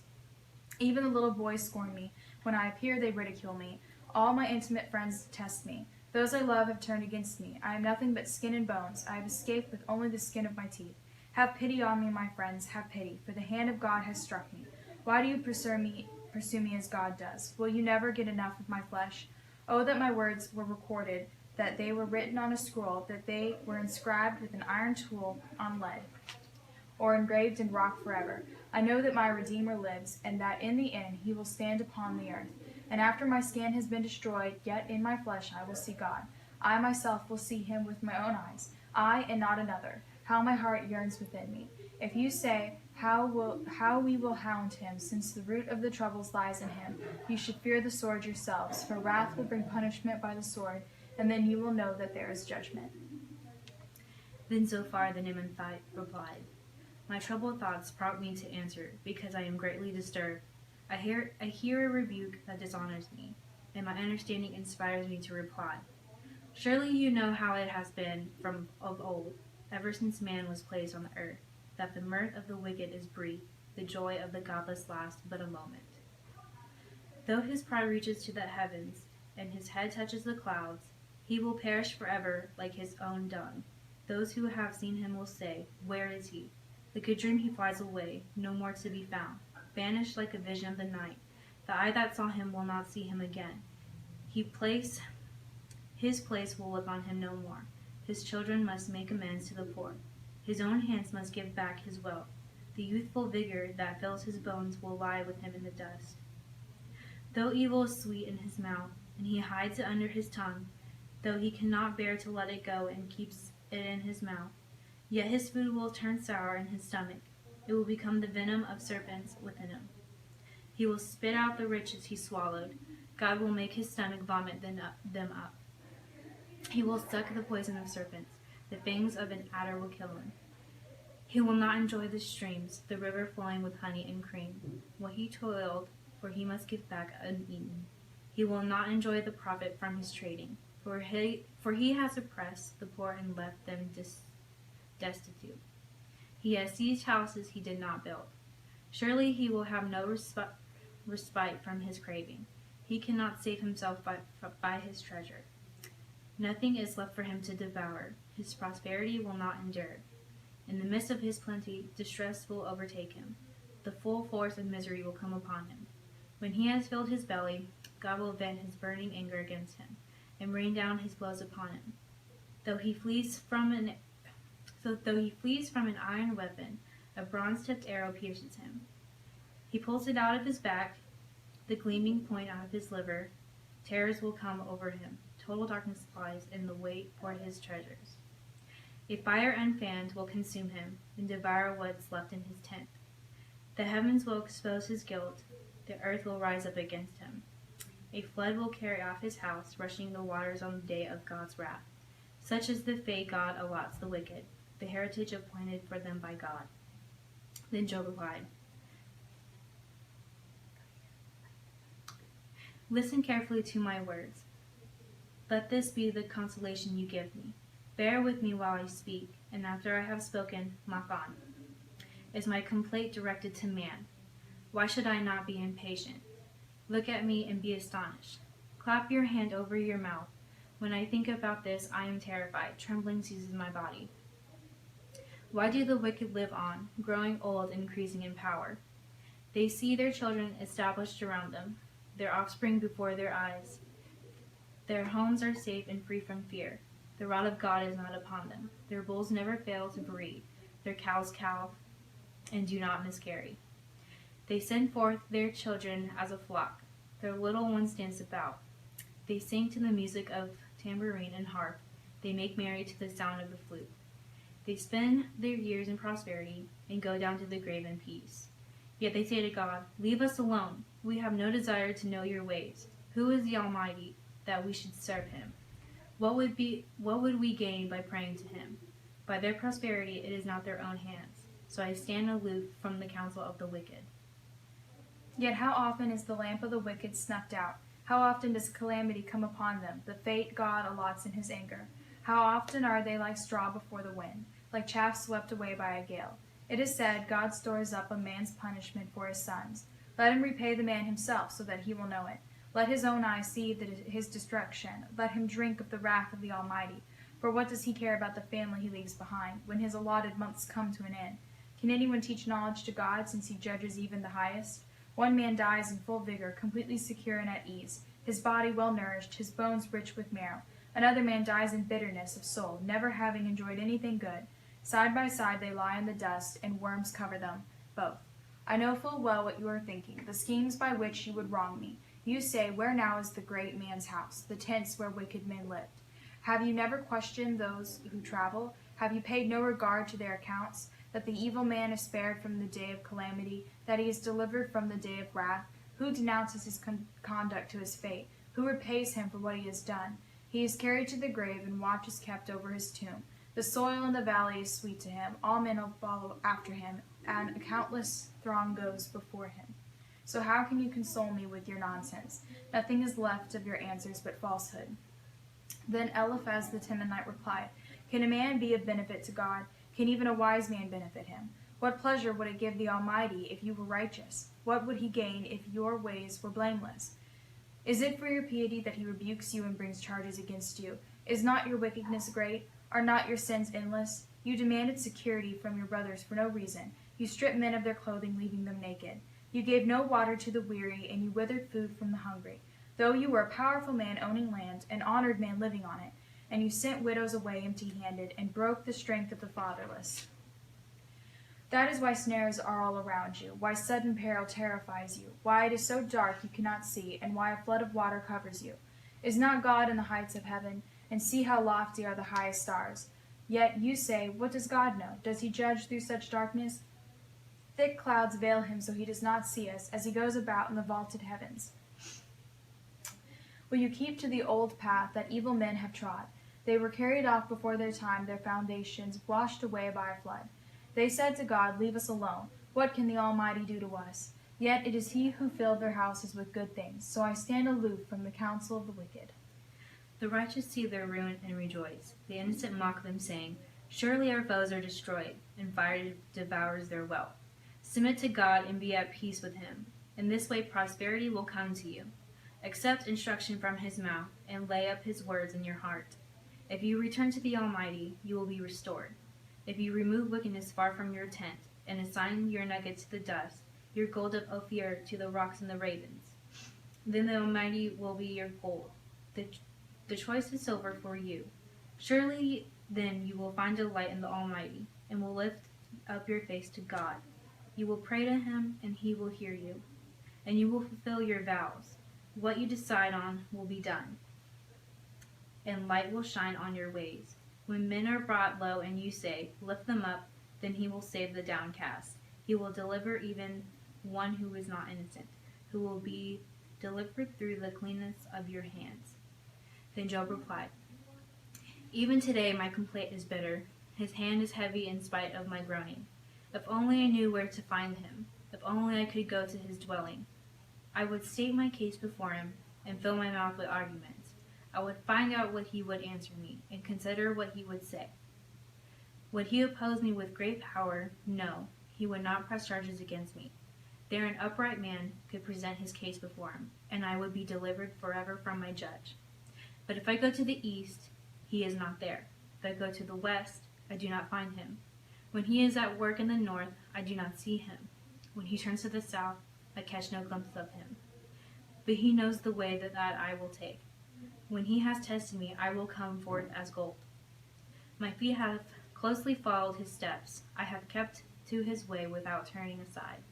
Even the little boys scorn me. When I appear, they ridicule me. All my intimate friends detest me. Those I love have turned against me. I am nothing but skin and bones. I have escaped with only the skin of my teeth. Have pity on me, my friends, have pity, for the hand of God has struck me. Why do you pursue me as God does? Will you never get enough of my flesh? Oh, that my words were recorded, that they were written on a scroll, that they were inscribed with an iron tool on lead, or engraved in rock forever. I know that my Redeemer lives, and that in the end he will stand upon the earth. And after my skin has been destroyed, yet in my flesh I will see God. I myself will see him with my own eyes, I and not another. How my heart yearns within me. If you say, how we will hound him, since the root of the troubles lies in him. You should fear the sword yourselves, for wrath will bring punishment by the sword, and then you will know that there is judgment. Then Zophar the Nimanthite replied, My troubled thoughts prompt me to answer, because I am greatly disturbed. I hear a rebuke that dishonors me, and my understanding inspires me to reply. Surely you know how it has been from of old, ever since man was placed on the earth, that the mirth of the wicked is brief, the joy of the godless lasts but a moment. Though his pride reaches to the heavens, and his head touches the clouds, he will perish forever like his own dung. Those who have seen him will say, Where is he? Like a dream he flies away, no more to be found, vanished like a vision of the night. The eye that saw him will not see him again. His place will look on him no more. His children must make amends to the poor. His own hands must give back his wealth. The youthful vigor that fills his bones will lie with him in the dust. Though evil is sweet in his mouth, and he hides it under his tongue, though he cannot bear to let it go and keeps it in his mouth, yet his food will turn sour in his stomach. It will become the venom of serpents within him. He will spit out the riches he swallowed. God will make his stomach vomit them up. He will suck the poison of serpents. The fangs of an adder will kill him. He will not enjoy the streams, the river flowing with honey and cream. What he toiled, for he must give back uneaten. He will not enjoy the profit from his trading, for he has oppressed the poor and left them destitute. He has seized houses he did not build. Surely he will have no respite from his craving. He cannot save himself by his treasure. Nothing is left for him to devour. His prosperity will not endure. In the midst of his plenty, distress will overtake him. The full force of misery will come upon him. When he has filled his belly, God will vent his burning anger against him, and rain down his blows upon him. Though he flees from an iron weapon, a bronze-tipped arrow pierces him. He pulls it out of his back, the gleaming point out of his liver. Terrors will come over him. Total darkness lies in the wait for his treasures. A fire unfanned will consume him and devour what's left in his tent. The heavens will expose his guilt. The earth will rise up against him. A flood will carry off his house, rushing the waters on the day of God's wrath. Such is the fate God allots the wicked, the heritage appointed for them by God. Then Job replied, Listen carefully to my words. Let this be the consolation you give me. Bear with me while I speak, and after I have spoken, mock on. Is my complaint directed to man? Why should I not be impatient? Look at me and be astonished. Clap your hand over your mouth. When I think about this, I am terrified. Trembling seizes my body. Why do the wicked live on, growing old and increasing in power? They see their children established around them, their offspring before their eyes. Their homes are safe and free from fear. The rod of God is not upon them. Their bulls never fail to breed. Their cows calve and do not miscarry. They send forth their children as a flock. Their little ones dance about. They sing to the music of tambourine and harp. They make merry to the sound of the flute. They spend their years in prosperity and go down to the grave in peace. Yet they say to God, Leave us alone. We have no desire to know your ways. Who is the Almighty, that we should serve him? What would we gain by praying to him? By their prosperity it is not their own hands. So I stand aloof from the counsel of the wicked. Yet how often is the lamp of the wicked snuffed out? How often does calamity come upon them, the fate God allots in his anger? How often are they like straw before the wind, like chaff swept away by a gale? It is said, God stores up a man's punishment for his sons. Let him repay the man himself, so that he will know it. Let his own eyes see his destruction. Let him drink of the wrath of the Almighty. For what does he care about the family he leaves behind, when his allotted months come to an end? Can anyone teach knowledge to God, since he judges even the highest? One man dies in full vigor, completely secure and at ease, his body well nourished, his bones rich with marrow. Another man dies in bitterness of soul, never having enjoyed anything good. Side by side they lie in the dust, and worms cover them, both. I know full well what you are thinking, the schemes by which you would wrong me. You say, Where now is the great man's house, the tents where wicked men lived? Have you never questioned those who travel? Have you paid no regard to their accounts? that the evil man is spared from the day of calamity, that he is delivered from the day of wrath? Who denounces his conduct to his fate? Who repays him for what he has done? He is carried to the grave, and watch is kept over his tomb. The soil in the valley is sweet to him. All men will follow after him, and a countless throng goes before him. So how can you console me with your nonsense? Nothing is left of your answers but falsehood. Then Eliphaz the Temanite replied, Can a man be of benefit to God? Can even a wise man benefit him? What pleasure would it give the Almighty if you were righteous? What would he gain if your ways were blameless? Is it for your piety that he rebukes you and brings charges against you? Is not your wickedness great? Are not your sins endless? You demanded security from your brothers for no reason. You stripped men of their clothing, leaving them naked. You gave no water to the weary, and you withered food from the hungry. Though you were a powerful man owning land, an honored man living on it, and you sent widows away empty-handed, and broke the strength of the fatherless. That is why snares are all around you, why sudden peril terrifies you, why it is so dark you cannot see, and why a flood of water covers you. Is not God in the heights of heaven? And see how lofty are the highest stars. Yet you say, What does God know? Does he judge through such darkness? Thick clouds veil him so he does not see us, as he goes about in the vaulted heavens. Will you keep to the old path that evil men have trod? They were carried off before their time, their foundations washed away by a flood. They said to God, Leave us alone. What can the Almighty do to us? Yet it is he who filled their houses with good things. So I stand aloof from the counsel of the wicked. The righteous see their ruin and rejoice. The innocent mock them, saying, Surely our foes are destroyed, and fire devours their wealth. Submit to God and be at peace with him. In this way prosperity will come to you. Accept instruction from his mouth, and lay up his words in your heart. If you return to the Almighty, you will be restored. If you remove wickedness far from your tent, and assign your nugget to the dust, your gold of Ophir to the rocks and the ravens, then the Almighty will be your gold, the choicest silver for you. Surely then you will find delight in the Almighty, and will lift up your face to God. You will pray to him, and he will hear you, and you will fulfill your vows. What you decide on will be done, and light will shine on your ways. When men are brought low and you say, Lift them up, then he will save the downcast. He will deliver even one who is not innocent, who will be delivered through the cleanness of your hands. Then Job replied, Even today my complaint is bitter. His hand is heavy in spite of my groaning. If only I knew where to find him. If only I could go to his dwelling. I would state my case before him and fill my mouth with arguments. I would find out what he would answer me and consider what he would say. Would he oppose me with great power? No, he would not press charges against me. There an upright man could present his case before him, and I would be delivered forever from my judge. But if I go to the east, he is not there. If I go to the west, I do not find him. When he is at work in the north, I do not see him. When he turns to the south, I catch no glimpse of him. But he knows the way that I will take. When he has tested me, I will come forth as gold. My feet have closely followed his steps. I have kept to his way without turning aside.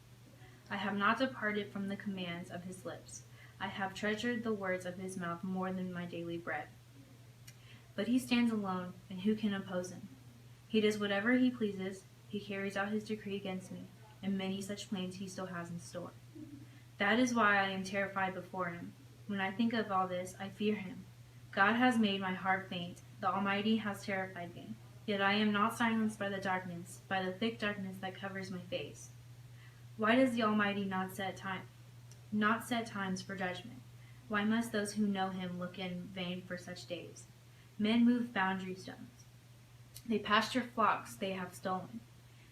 I have not departed from the commands of his lips. I have treasured the words of his mouth more than my daily bread. But he stands alone, and who can oppose him? He does whatever he pleases. He carries out his decree against me, and many such plans he still has in store. That is why I am terrified before him. When I think of all this, I fear him. God has made my heart faint. The Almighty has terrified me. Yet I am not silenced by the darkness, by the thick darkness that covers my face. Why does the Almighty not set times for judgment? Why must those who know him look in vain for such days? Men move boundary stones. They pasture flocks they have stolen.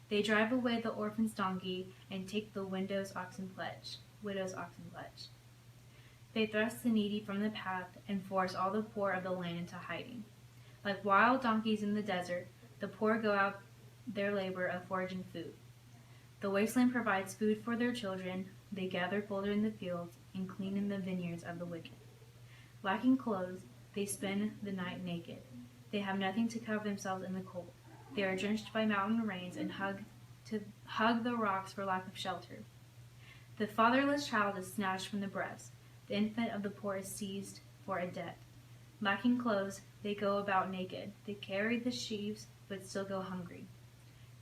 They drive away the orphan's donkey and take the widow's oxen pledge. They thrust the needy from the path and force all the poor of the land into hiding. Like wild donkeys in the desert, the poor go out their labor of foraging food. The wasteland provides food for their children. They gather boulder in the fields and clean in the vineyards of the wicked. Lacking clothes, they spend the night naked. They have nothing to cover themselves in the cold. They are drenched by mountain rains and hug the rocks for lack of shelter. The fatherless child is snatched from the breast. The infant of the poor is seized for a debt. Lacking clothes, they go about naked. They carry the sheaves, but still go hungry.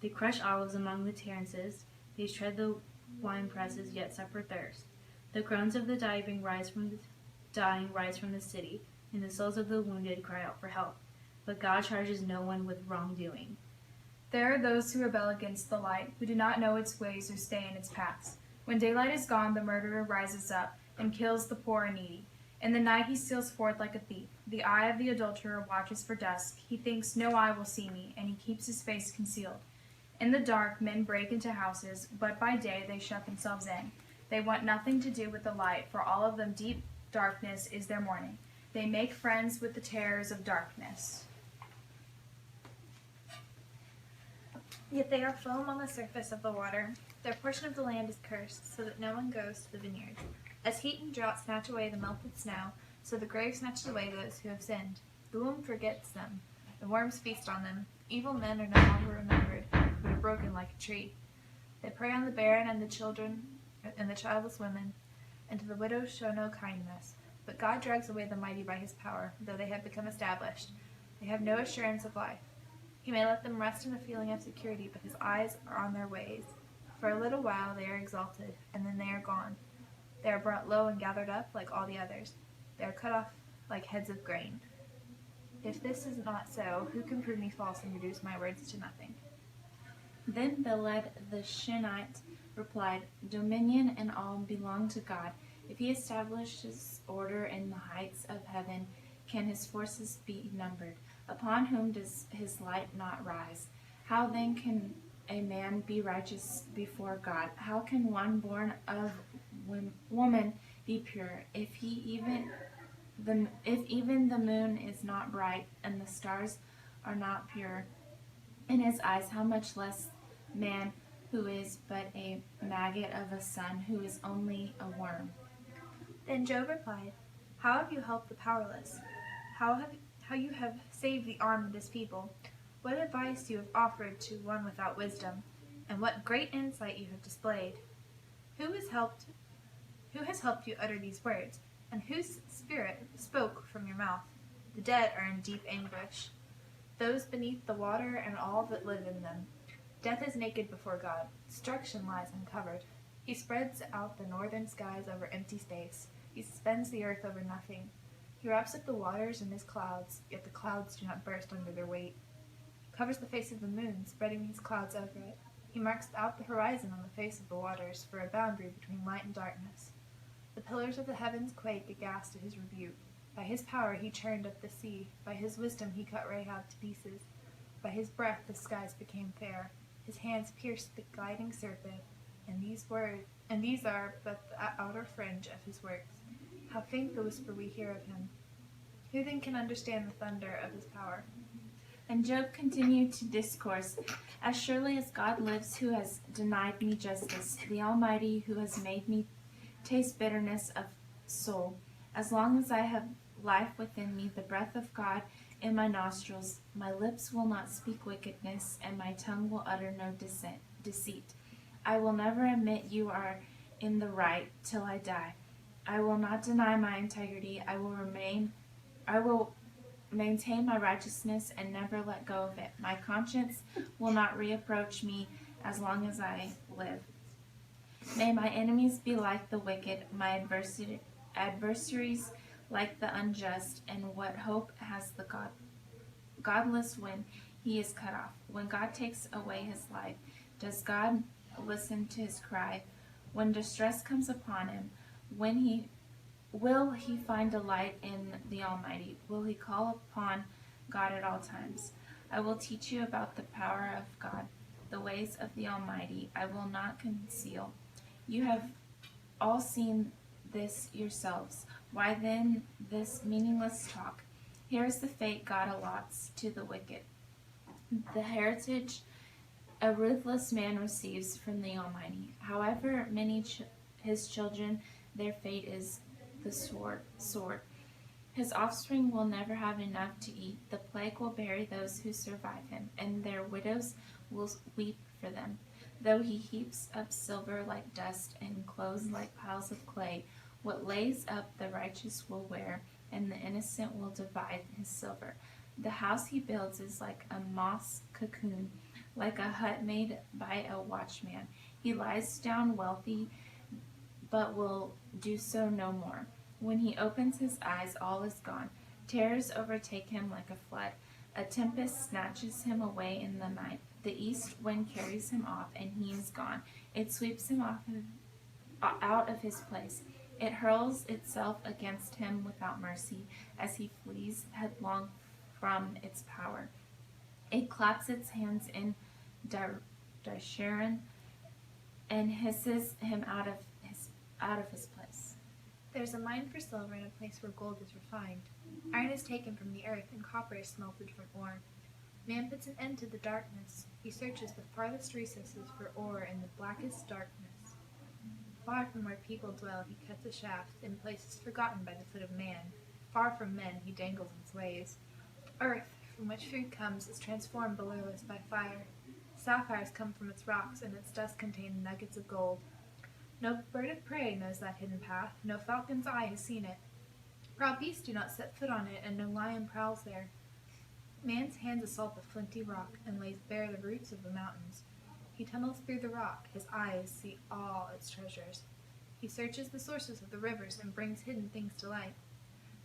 They crush olives among the terraces. They tread the wine presses, yet suffer thirst. The groans of the dying rise from the city, and the souls of the wounded cry out for help. But God charges no one with wrongdoing. There are those who rebel against the light, who do not know its ways or stay in its paths. When daylight is gone, the murderer rises up and kills the poor and needy. In the night he steals forth like a thief. The eye of the adulterer watches for dusk. He thinks, no eye will see me, and he keeps his face concealed. In the dark men break into houses, but by day they shut themselves in. They want nothing to do with the light, for all of them deep darkness is their morning. They make friends with the terrors of darkness. Yet they are foam on the surface of the water. Their portion of the land is cursed, so that no one goes to the vineyards. As heat and drought snatch away the melted snow, so the grave snatches away those who have sinned. The womb forgets them. The worms feast on them. Evil men are no longer remembered, but are broken like a tree. They prey on the barren and the children and the childless women, and to the widows show no kindness. But God drags away the mighty by his power, though they have become established. They have no assurance of life. He may let them rest in a feeling of security, but his eyes are on their ways. For a little while they are exalted, and then they are gone. They are brought low and gathered up like all the others. They are cut off like heads of grain. If this is not so, who can prove me false and reduce my words to nothing? Then Biled the Shunammite replied, Dominion and all belong to God. If he establishes order in the heights of heaven, can his forces be numbered? Upon whom does his light not rise? How then can a man be righteous before God? How can one born of woman be pure? If even the moon is not bright and the stars are not pure in his eyes, how much less man who is but a maggot of a son, who is only a worm? Then Job replied, How have you helped the powerless? How you have saved the armed of his people? What advice you have offered to one without wisdom, and what great insight you have displayed. Who has helped you utter these words, and whose spirit spoke from your mouth? The dead are in deep anguish, those beneath the water and all that live in them. Death is naked before God. Destruction lies uncovered. He spreads out the northern skies over empty space. He suspends the earth over nothing. He wraps up the waters in his clouds, yet the clouds do not burst under their weight. He covers the face of the moon, spreading his clouds over it. He marks out the horizon on the face of the waters for a boundary between light and darkness. The pillars of the heavens quake aghast at his rebuke. By his power he churned up the sea. By his wisdom he cut Rahab to pieces. By his breath the skies became fair. His hands pierced the gliding serpent, and these are but the outer fringe of his works. How faint the whisper we hear of him. Who then can understand the thunder of his power? And Job continued to discourse, As surely as God lives, who has denied me justice, the Almighty who has made me taste bitterness of soul, as long as I have life within me, the breath of God in my nostrils, my lips will not speak wickedness, and my tongue will utter no deceit. I will never admit you are in the right till I die. I will not deny my integrity. I will maintain my righteousness and never let go of it. My conscience will not reproach me as long as I live. May my enemies be like the wicked, my adversaries like the unjust, and what hope has the godless when he is cut off? When God takes away his life, does God listen to his cry? When distress comes upon him, will he find delight in the Almighty? Will he call upon God at all times? I will teach you about the power of God, the ways of the Almighty. I will not conceal. You have all seen this yourselves. Why then this meaningless talk? Here is the fate God allots to the wicked, the heritage a ruthless man receives from the Almighty. However many his children, their fate is the sword. His offspring will never have enough to eat. The plague will bury those who survive him, and their widows will weep for them. Though he heaps up silver like dust and clothes like piles of clay, what lays up the righteous will wear, and the innocent will divide his silver. The house he builds is like a moss cocoon, like a hut made by a watchman. He lies down wealthy, but will do so no more. When he opens his eyes, all is gone. Terrors overtake him like a flood. A tempest snatches him away in the night. The east wind carries him off, and he is gone. It sweeps him out of his place. It hurls itself against him without mercy as he flees headlong from its power. It claps its hands in Sharon and hisses him out of his place. There's a mine for silver in a place where gold is refined. Iron is taken from the earth, and copper is smelted from ore. Man puts an end to the darkness. He searches the farthest recesses for ore in the blackest darkness. Far from where people dwell, he cuts a shaft in places forgotten by the foot of man. Far from men, he dangles its ways. Earth, from which food comes, is transformed below us by fire. Sapphires come from its rocks, and its dust contains nuggets of gold. No bird of prey knows that hidden path. No falcon's eye has seen it. Proud beasts do not set foot on it, and no lion prowls there. Man's hands assault the flinty rock and lays bare the roots of the mountains. He tunnels through the rock. His eyes see all its treasures. He searches the sources of the rivers and brings hidden things to light.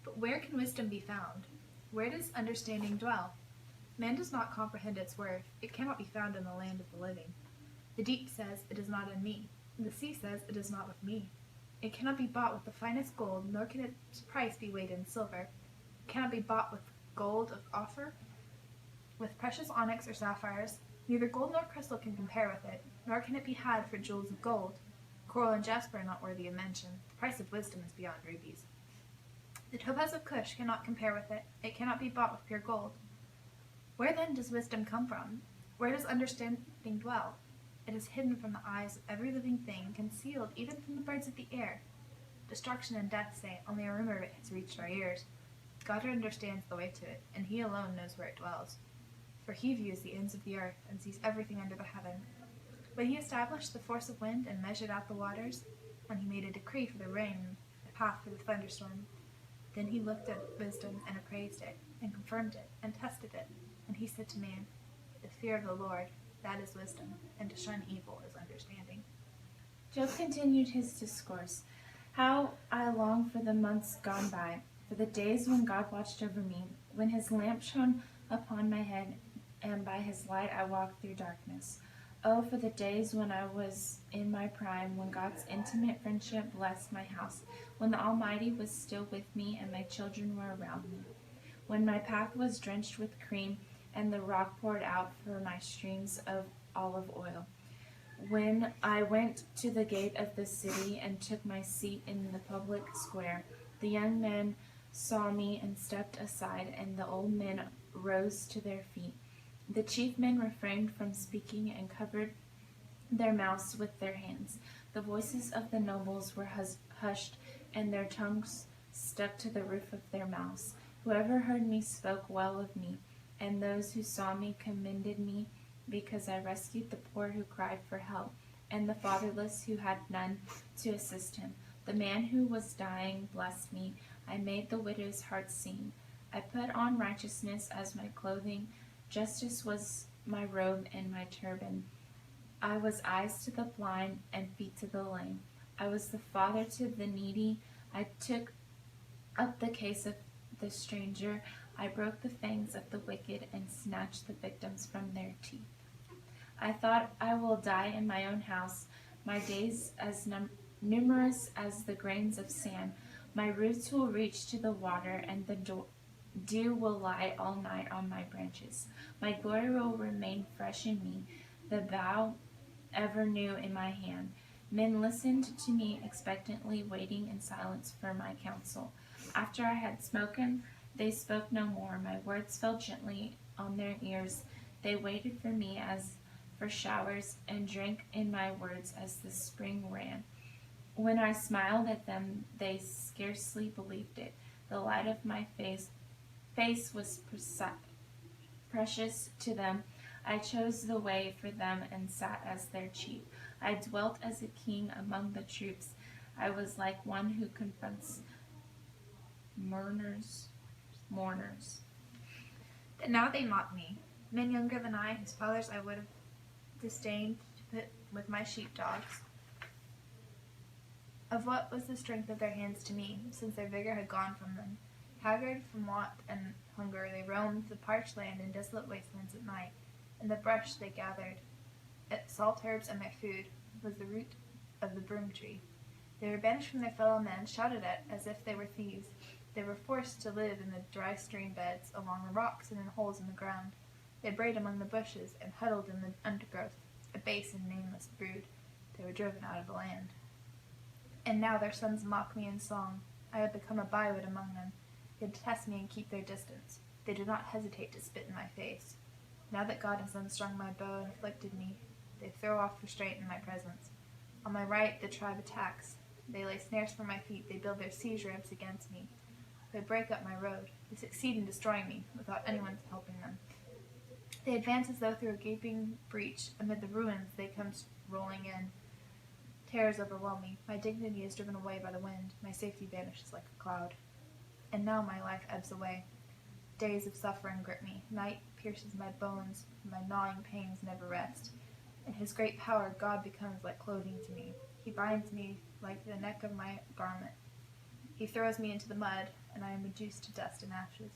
But where can wisdom be found? Where does understanding dwell? Man does not comprehend its worth. It cannot be found in the land of the living. The deep says, "It is not in me." The sea says, "It is not with me." It cannot be bought with the finest gold, nor can its price be weighed in silver. It cannot be bought with gold of Ophir, with precious onyx or sapphires. Neither gold nor crystal can compare with it, nor can it be had for jewels of gold. Coral and jasper are not worthy of mention. The price of wisdom is beyond rubies. The topaz of Cush cannot compare with it. It cannot be bought with pure gold. Where then does wisdom come from? Where does understanding dwell? It is hidden from the eyes of every living thing, concealed even from the birds of the air. Destruction and death say, only a rumor of it has reached our ears. God understands the way to it, and he alone knows where it dwells. For he views the ends of the earth and sees everything under the heaven. When he established the force of wind and measured out the waters, when he made a decree for the rain, a path for the thunderstorm, then he looked at wisdom and appraised it, and confirmed it, and tested it. And he said to man, "The fear of the Lord, that is wisdom, and to shun evil is understanding." Job continued his discourse. How I long for the months gone by, for the days when God watched over me, when his lamp shone upon my head, and by his light I walked through darkness. Oh, for the days when I was in my prime, when God's intimate friendship blessed my house, when the Almighty was still with me and my children were around me, when my path was drenched with cream and the rock poured out for my streams of olive oil. When I went to the gate of the city and took my seat in the public square, the young men saw me and stepped aside, and the old men rose to their feet. The chief men refrained from speaking and covered their mouths with their hands. The voices of the nobles were hushed, and their tongues stuck to the roof of their mouths. Whoever heard me spoke well of me, and those who saw me commended me, because I rescued the poor who cried for help, and the fatherless who had none to assist him. The man who was dying blessed me. I made the widow's heart sing. I put on righteousness as my clothing. Justice was my robe and my turban. I was eyes to the blind and feet to the lame. I was the father to the needy. I took up the case of the stranger. I broke the fangs of the wicked and snatched the victims from their teeth. I thought, I will die in my own house, my days as numerous as the grains of sand. My roots will reach to the water, and the dew will lie all night on my branches. My glory will remain fresh in me, the bough ever new in my hand. Men listened to me expectantly, waiting in silence for my counsel. After I had spoken, they spoke no more. My words fell gently on their ears. They waited for me as for showers, and drank in my words as the spring ran. When I smiled at them, they scarcely believed it. The light of my face was precious to them. I chose the way for them and sat as their chief. I dwelt as a king among the troops. I was like one who confronts mourners. But now they mock me, men younger than I, whose fathers I would have disdained to put with my sheepdogs. Of what was the strength of their hands to me, since their vigor had gone from them? Haggard from want and hunger, they roamed the parched land and desolate wastelands at night. In the brush they gathered salt herbs, and their food was the root of the broom tree. They were banished from their fellow men, shouted at as if they were thieves. They were forced to live in the dry stream beds, along the rocks, and in holes in the ground. They brayed among the bushes and huddled in the undergrowth, a base and nameless brood. They were driven out of the land. And now their sons mock me in song. I have become a byword among them. They detest me and keep their distance. They do not hesitate to spit in my face. Now that God has unstrung my bow and afflicted me, they throw off restraint in my presence. On my right, the tribe attacks. They lay snares for my feet. They build their siege ramps against me. They break up my road. They succeed in destroying me without anyone helping them. They advance as though through a gaping breach. Amid the ruins, they come rolling in. Terrors overwhelm me. My dignity is driven away by the wind. My safety vanishes like a cloud. And now my life ebbs away. Days of suffering grip me. Night pierces my bones. My gnawing pains never rest. In his great power, God becomes like clothing to me. He binds me like the neck of my garment. He throws me into the mud, and I am reduced to dust and ashes.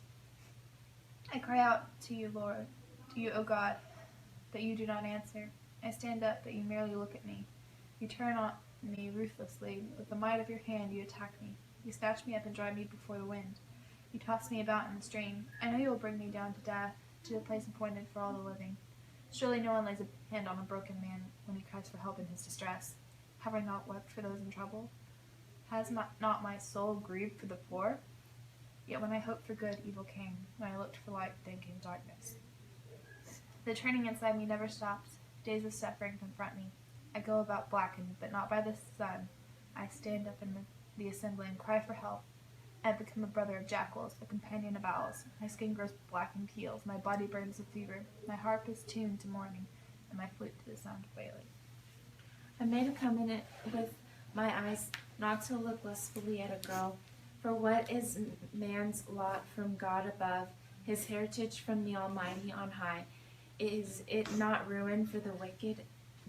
I cry out to you, Lord, to you, O God, but you do not answer. I stand up, but you merely look at me. You turn on me ruthlessly. With the might of your hand, you attack me. You snatch me up and drive me before the wind. You toss me about in the stream. I know you will bring me down to death, to the place appointed for all the living. Surely no one lays a hand on a broken man when he cries for help in his distress. Have I not wept for those in trouble? Has not my soul grieved for the poor? Yet when I hoped for good, evil came. When I looked for light, then came darkness. The turning inside me never stops. Days of suffering confront me. I go about blackened, but not by the sun. I stand up in the assembly and cry for help. I have become a brother of jackals, a companion of owls. My skin grows black in peels. My body burns with fever. My harp is tuned to mourning, and my flute to the sound of wailing. I made a covenant with my eyes not to look lustfully at a girl. For what is man's lot from God above, his heritage from the Almighty on high? Is it not ruin for the wicked,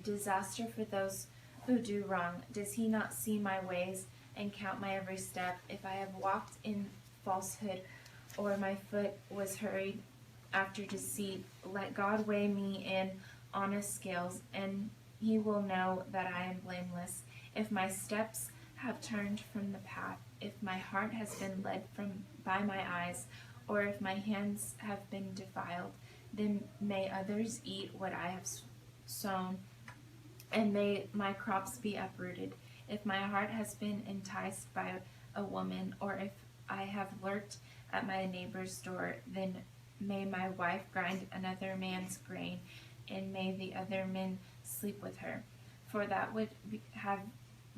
disaster for those who do wrong? Does he not see my ways and count my every step? If I have walked in falsehood, or my foot was hurried after deceit, let God weigh me in honest scales, and he will know that I am blameless. If my steps have turned from the path, if my heart has been led by my eyes, or if my hands have been defiled, then may others eat what I have sown, and may my crops be uprooted. If my heart has been enticed by a woman, or if I have lurked at my neighbor's door, then may my wife grind another man's grain, and may the other men sleep with her. For that would have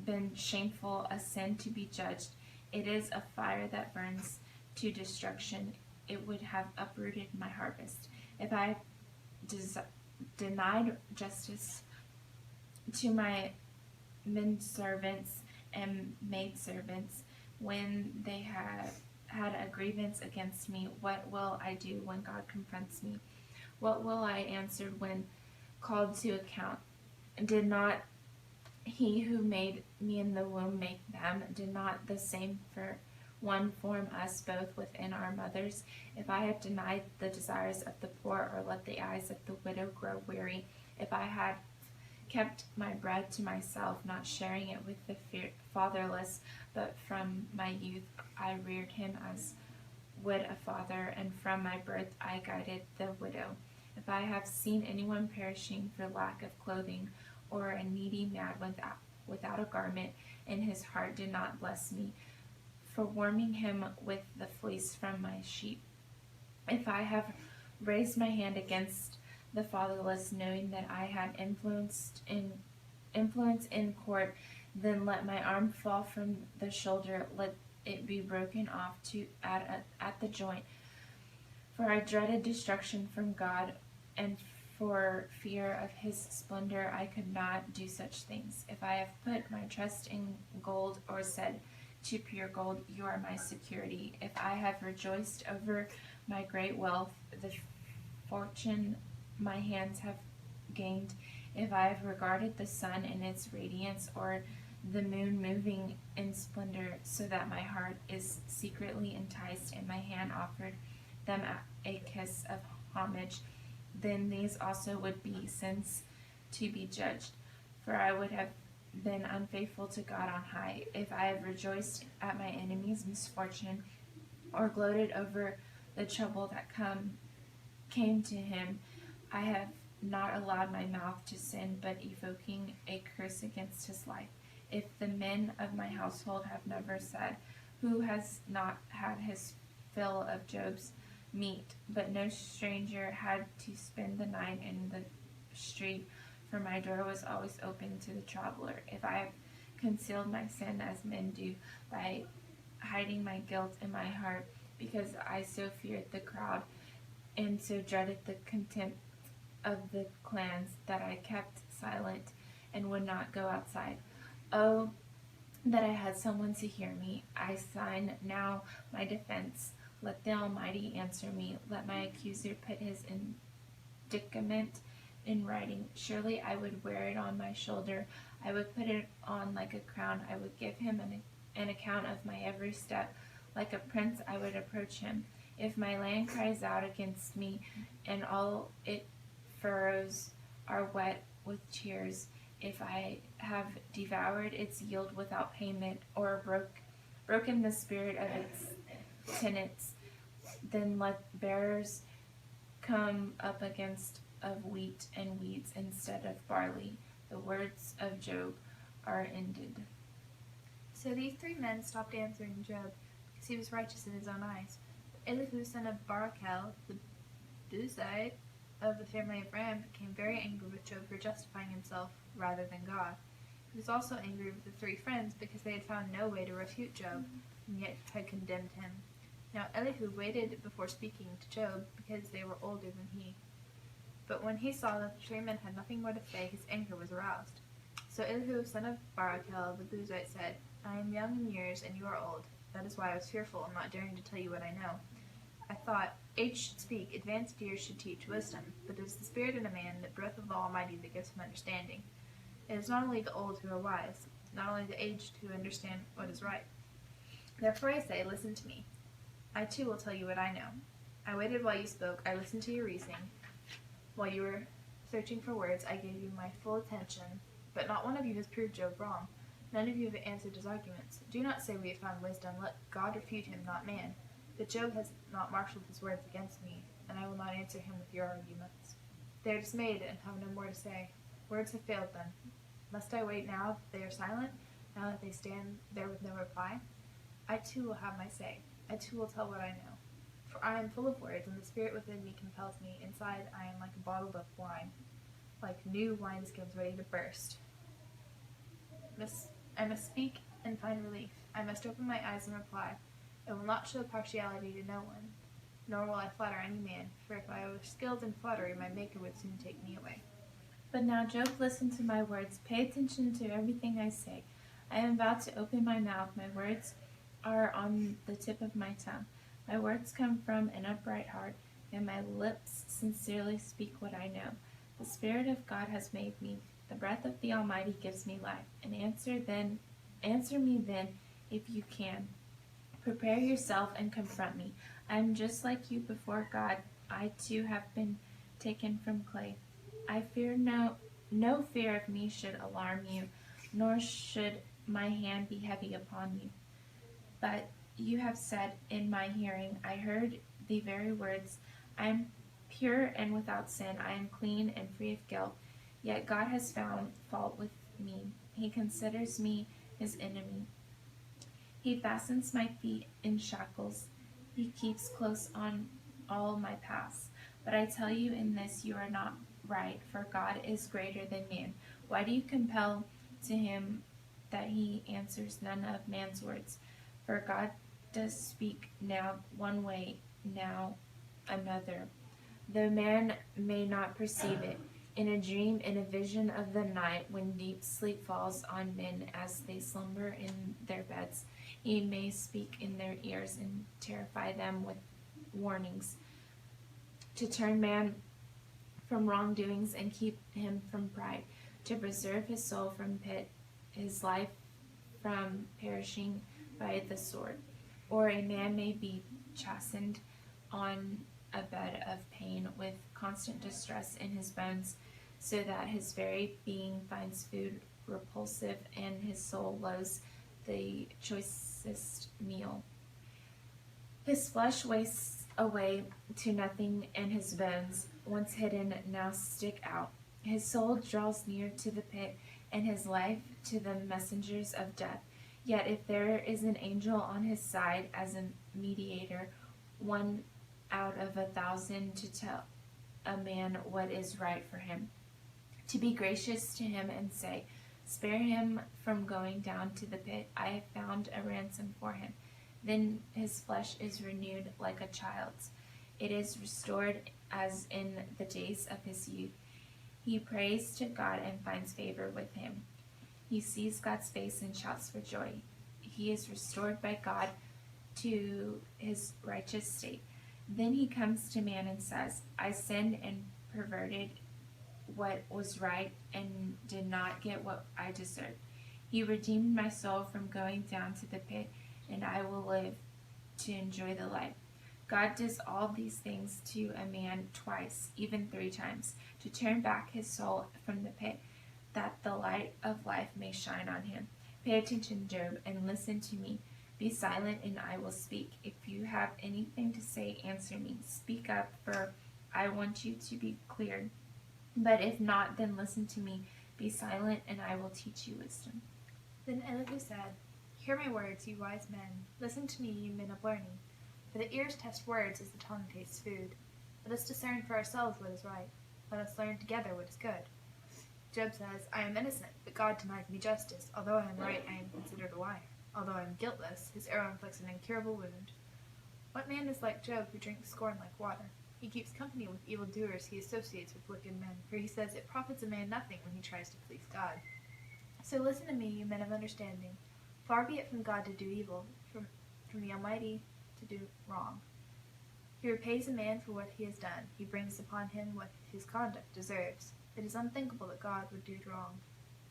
been shameful, a sin to be judged. It is a fire that burns to destruction. It would have uprooted my harvest. If I denied justice to my men servants and maid servants when they had a grievance against me, what will I do when God confronts me? What will I answer when called to account? Did not he who made me in the womb make them? Did not the same for one form us both within our mothers? If I have denied the desires of the poor, or let the eyes of the widow grow weary, if I had kept my bread to myself, not sharing it with the fatherless, but from my youth I reared him as would a father, and from my birth I guided the widow. If I have seen anyone perishing for lack of clothing, or a needy man without a garment, and his heart did not bless me, for warming him with the fleece from my sheep. If I have raised my hand against the fatherless, knowing that I had influence in court, then let my arm fall from the shoulder, let it be broken off at the joint. For I dreaded destruction from God, and for fear of his splendor I could not do such things. If I have put my trust in gold, or said to pure gold, you are my security. If I have rejoiced over my great wealth, the fortune my hands have gained, if I have regarded the sun in its radiance, or the moon moving in splendor, so that my heart is secretly enticed and my hand offered them a kiss of homage, then these also would be sins to be judged. For I would have been unfaithful to God on high if I have rejoiced at my enemy's misfortune, or gloated over the trouble that came to him. I have not allowed my mouth to sin, but evoking a curse against his life. If the men of my household have never said, who has not had his fill of Job's meat? But no stranger had to spend the night in the street, for my door was always open to the traveler. If I have concealed my sin as men do, by hiding my guilt in my heart, because I so feared the crowd and so dreaded the contempt of the clans, that I kept silent and would not go outside. Oh, that I had someone to hear me. I sign now my defense. Let the Almighty answer me. Let my accuser put his indictment in writing. Surely I would wear it on my shoulder. I would put it on like a crown. I would give him an account of my every step. Like a prince I would approach him. If my land cries out against me, and all its furrows are wet with tears, if I have devoured its yield without payment, or broken the spirit of its tenants, then let bearers come up against of wheat and weeds instead of barley. The words of Job are ended. So these three men stopped answering Job, because he was righteous in his own eyes. But Elihu, son of Barachel, the Buzite of the family of Ram, became very angry with Job for justifying himself rather than God. He was also angry with the three friends, because they had found no way to refute Job, and yet had condemned him. Now Elihu waited before speaking to Job, because they were older than he. But when he saw that the three men had nothing more to say, his anger was aroused. So Elihu, son of Barachel, the Buzite, said, I am young in years, and you are old. That is why I was fearful and not daring to tell you what I know. I thought, age should speak, advanced years should teach wisdom, but it is the spirit in a man, the breath of the Almighty, that gives him understanding. It is not only the old who are wise, not only the aged who understand what is right. Therefore I say, listen to me. I too will tell you what I know. I waited while you spoke, I listened to your reasoning. While you were searching for words, I gave you my full attention, but not one of you has proved Job wrong. None of you have answered his arguments. Do not say we have found wisdom. Let God refute him, not man. But Job has not marshaled his words against me, and I will not answer him with your arguments. They are dismayed and have no more to say. Words have failed them. Must I wait now that they are silent, now that they stand there with no reply? I too will have my say. I too will tell what I know. For I am full of words, and the spirit within me compels me. Inside I am like a bottled up wine, like new wineskins ready to burst. I must speak and find relief. I must open my eyes and reply. I will not show partiality to no one, nor will I flatter any man, for if I were skilled in flattery, my Maker would soon take me away. But now, Job, listen to my words. Pay attention to everything I say. I am about to open my mouth. My words are on the tip of my tongue. My words come from an upright heart, and my lips sincerely speak what I know. The Spirit of God has made me. The breath of the Almighty gives me life. And answer me then, if you can. Prepare yourself and confront me. I am just like you before God. I too have been taken from clay. I fear no fear of me should alarm you, nor should my hand be heavy upon you. But you have said in my hearing, I heard the very words, I am pure and without sin. I am clean and free of guilt. Yet God has found fault with me. He considers me his enemy. He fastens my feet in shackles. He keeps close on all my paths. But I tell you in this, you are not right, for God is greater than man. Why do you compel to him that he answers none of man's words? For God does speak now one way, now another, though man may not perceive it. In a dream, in a vision of the night, when deep sleep falls on men as they slumber in their beds, he may speak in their ears and terrify them with warnings, to turn man from wrongdoings and keep him from pride, to preserve his soul from pit, his life from perishing by the sword. Or a man may be chastened on a bed of pain with constant distress in his bones, so that his very being finds food repulsive and his soul loathes the choicest meal. His flesh wastes away to nothing, and his bones, once hidden, now stick out. His soul draws near to the pit, and his life to the messengers of death. Yet if there is an angel on his side as a mediator, one out of 1,000 to tell a man what is right for him, to be gracious to him and say, spare him from going down to the pit, I have found a ransom for him. Then his flesh is renewed like a child's. It is restored as in the days of his youth. He prays to God and finds favor with him. He sees God's face and shouts for joy. He is restored by God to his righteous state. Then he comes to man and says, I sinned and perverted what was right and did not get what I deserved. He redeemed my soul from going down to the pit, and I will live to enjoy the life. God does all these things to a man twice, even 3 times, to turn back his soul from the pit, that the light of life may shine on him. Pay attention, Job, and listen to me. Be silent, and I will speak. If you have anything to say, answer me. Speak up, for I want you to be clear. But if not, then listen to me. Be silent, and I will teach you wisdom. Then Elihu said, Hear my words, you wise men. Listen to me, you men of learning. For the ears test words as the tongue tastes food. Let us discern for ourselves what is right. Let us learn together what is good. Job says, I am innocent, but God denies me justice. Although I am right, I am considered a liar. Although I am guiltless, his arrow inflicts an incurable wound. What man is like Job, who drinks scorn like water? He keeps company with evildoers, he associates with wicked men. For he says, it profits a man nothing when he tries to please God. So listen to me, you men of understanding. Far be it from God to do evil, from the Almighty to do wrong. He repays a man for what he has done. He brings upon him what his conduct deserves. It is unthinkable that God would do wrong.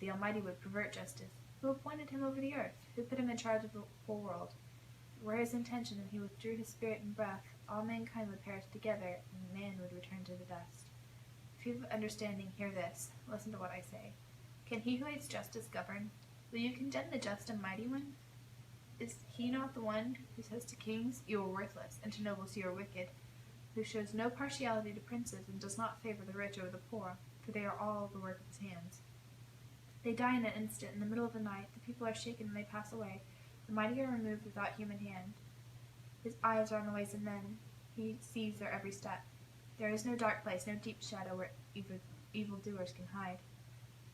The Almighty would pervert justice. Who appointed him over the earth? Who put him in charge of the whole world? Were his intention and he withdrew his spirit and breath, all mankind would perish together, and man would return to the dust. If you have understanding, hear this. Listen to what I say. Can he who hates justice govern? Will you condemn the just and mighty one? Is he not the one who says to kings, you are worthless, and to nobles, you are wicked, who shows no partiality to princes and does not favor the rich over the poor, for they are all the work of his hands? They die in an instant, in the middle of the night. The people are shaken and they pass away. The mighty are removed without human hand. His eyes are on the ways of men. He sees their every step. There is no dark place, no deep shadow where evildoers can hide.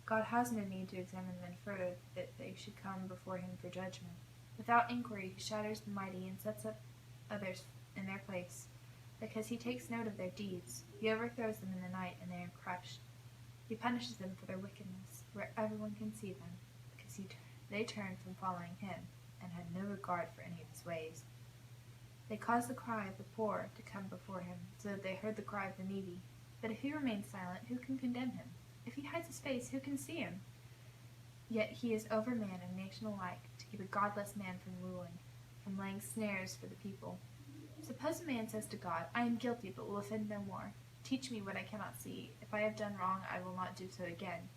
God has no need to examine men further, that they should come before him for judgment. Without inquiry, he shatters the mighty and sets up others in their place. Because he takes note of their deeds, he overthrows them in the night, and they are crushed. He punishes them for their wickedness, where everyone can see them, because they turned from following him, and had no regard for any of his ways. They caused the cry of the poor to come before him, so that they heard the cry of the needy. But if he remains silent, who can condemn him? If he hides his face, who can see him? Yet he is over man and nation alike, to keep a godless man from ruling, from laying snares for the people. Suppose a man says to God, I am guilty, but will offend no more. Teach me what I cannot see. If I have done wrong, I will not do so again.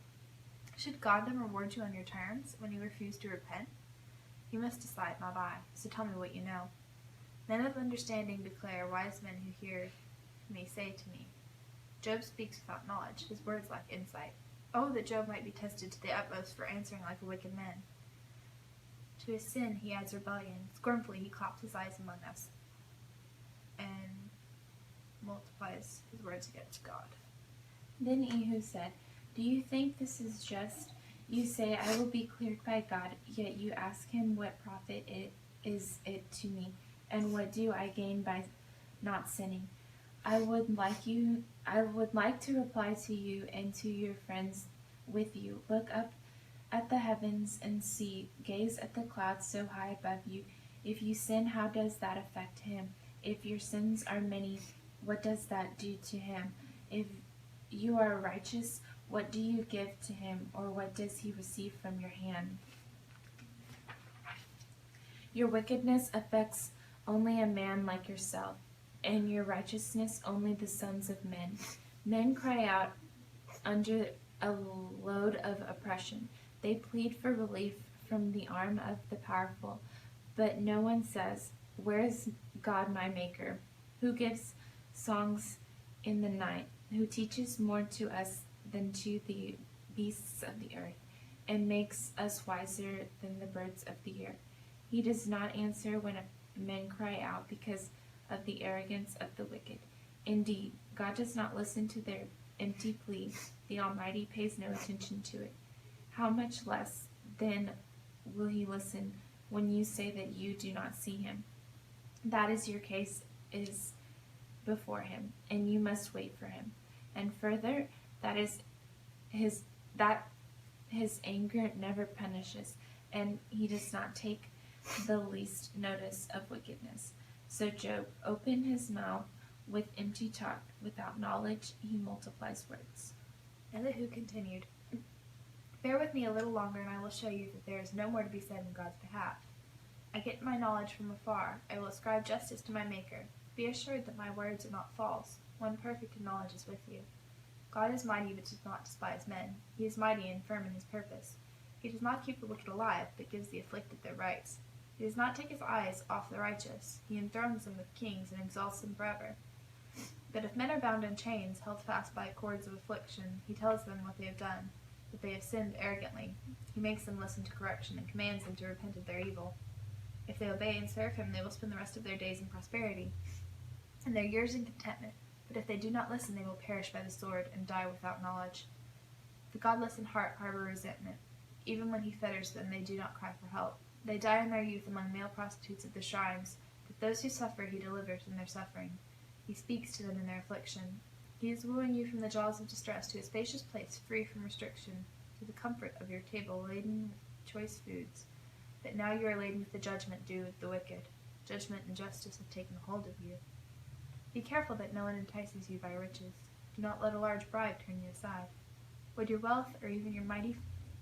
Should God then reward you on your terms, when you refuse to repent? You must decide, not I, so tell me what you know. Men of understanding declare, wise men who hear me say to me, Job speaks without knowledge, his words lack insight. Oh, that Job might be tested to the utmost for answering like a wicked man. To his sin he adds rebellion. Scornfully he claps his eyes among us, and multiplies his words against God. Then Ehud said, Do you think this is just? You say, I will be cleared by God, yet you ask him what profit is it to me, and what do I gain by not sinning? I would like to reply to you and to your friends with you. Look up at the heavens and see. Gaze at the clouds so high above you. If you sin, how does that affect him? If your sins are many, what does that do to him? If you are righteous, what do you give to him, or what does he receive from your hand? Your wickedness affects only a man like yourself, and your righteousness only the sons of men. Men cry out under a load of oppression. They plead for relief from the arm of the powerful, but no one says, "Where is God my Maker, who gives songs in the night, who teaches more to us than to the beasts of the earth, and makes us wiser than the birds of the air?" He does not answer when men cry out because of the arrogance of the wicked. Indeed, God does not listen to their empty plea. The Almighty pays no attention to it. How much less, then, will he listen when you say that you do not see him? That is your case is before him, and you must wait for him. And further, that his anger never punishes, and he does not take the least notice of wickedness. So Job opened his mouth with empty talk. Without knowledge, he multiplies words. Elihu continued, "Bear with me a little longer, and I will show you that there is no more to be said in God's behalf. I get my knowledge from afar. I will ascribe justice to my Maker. Be assured that my words are not false. One perfect in knowledge is with you. God is mighty, but does not despise men. He is mighty and firm in his purpose. He does not keep the wicked alive, but gives the afflicted their rights. He does not take his eyes off the righteous. He enthrones them with kings and exalts them forever. But if men are bound in chains, held fast by cords of affliction, he tells them what they have done, that they have sinned arrogantly. He makes them listen to correction and commands them to repent of their evil. If they obey and serve him, they will spend the rest of their days in prosperity, and their years in contentment. But if they do not listen, they will perish by the sword and die without knowledge. The godless in heart harbor resentment. Even when he fetters them, they do not cry for help. They die in their youth among male prostitutes of the shrines, but those who suffer he delivers in their suffering. He speaks to them in their affliction. He is wooing you from the jaws of distress to a spacious place free from restriction, to the comfort of your table laden with choice foods. But now you are laden with the judgment due with the wicked. Judgment and justice have taken hold of you. Be careful that no one entices you by riches. Do not let a large bribe turn you aside. Would your wealth or even your mighty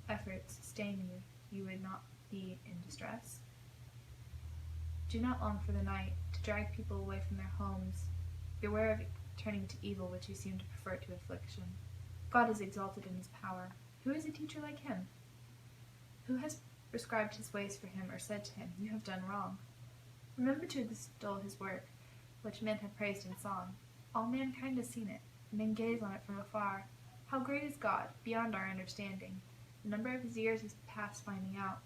efforts sustain you, you would not be in distress. Do not long for the night, to drag people away from their homes. Beware of turning to evil which you seem to prefer to affliction. God is exalted in his power. Who is a teacher like him? Who has prescribed his ways for him, or said to him, "You have done wrong"? Remember to extol his work, which men have praised in song. All mankind has seen it. Men gaze on it from afar. How great is God, beyond our understanding. The number of his years is past finding out.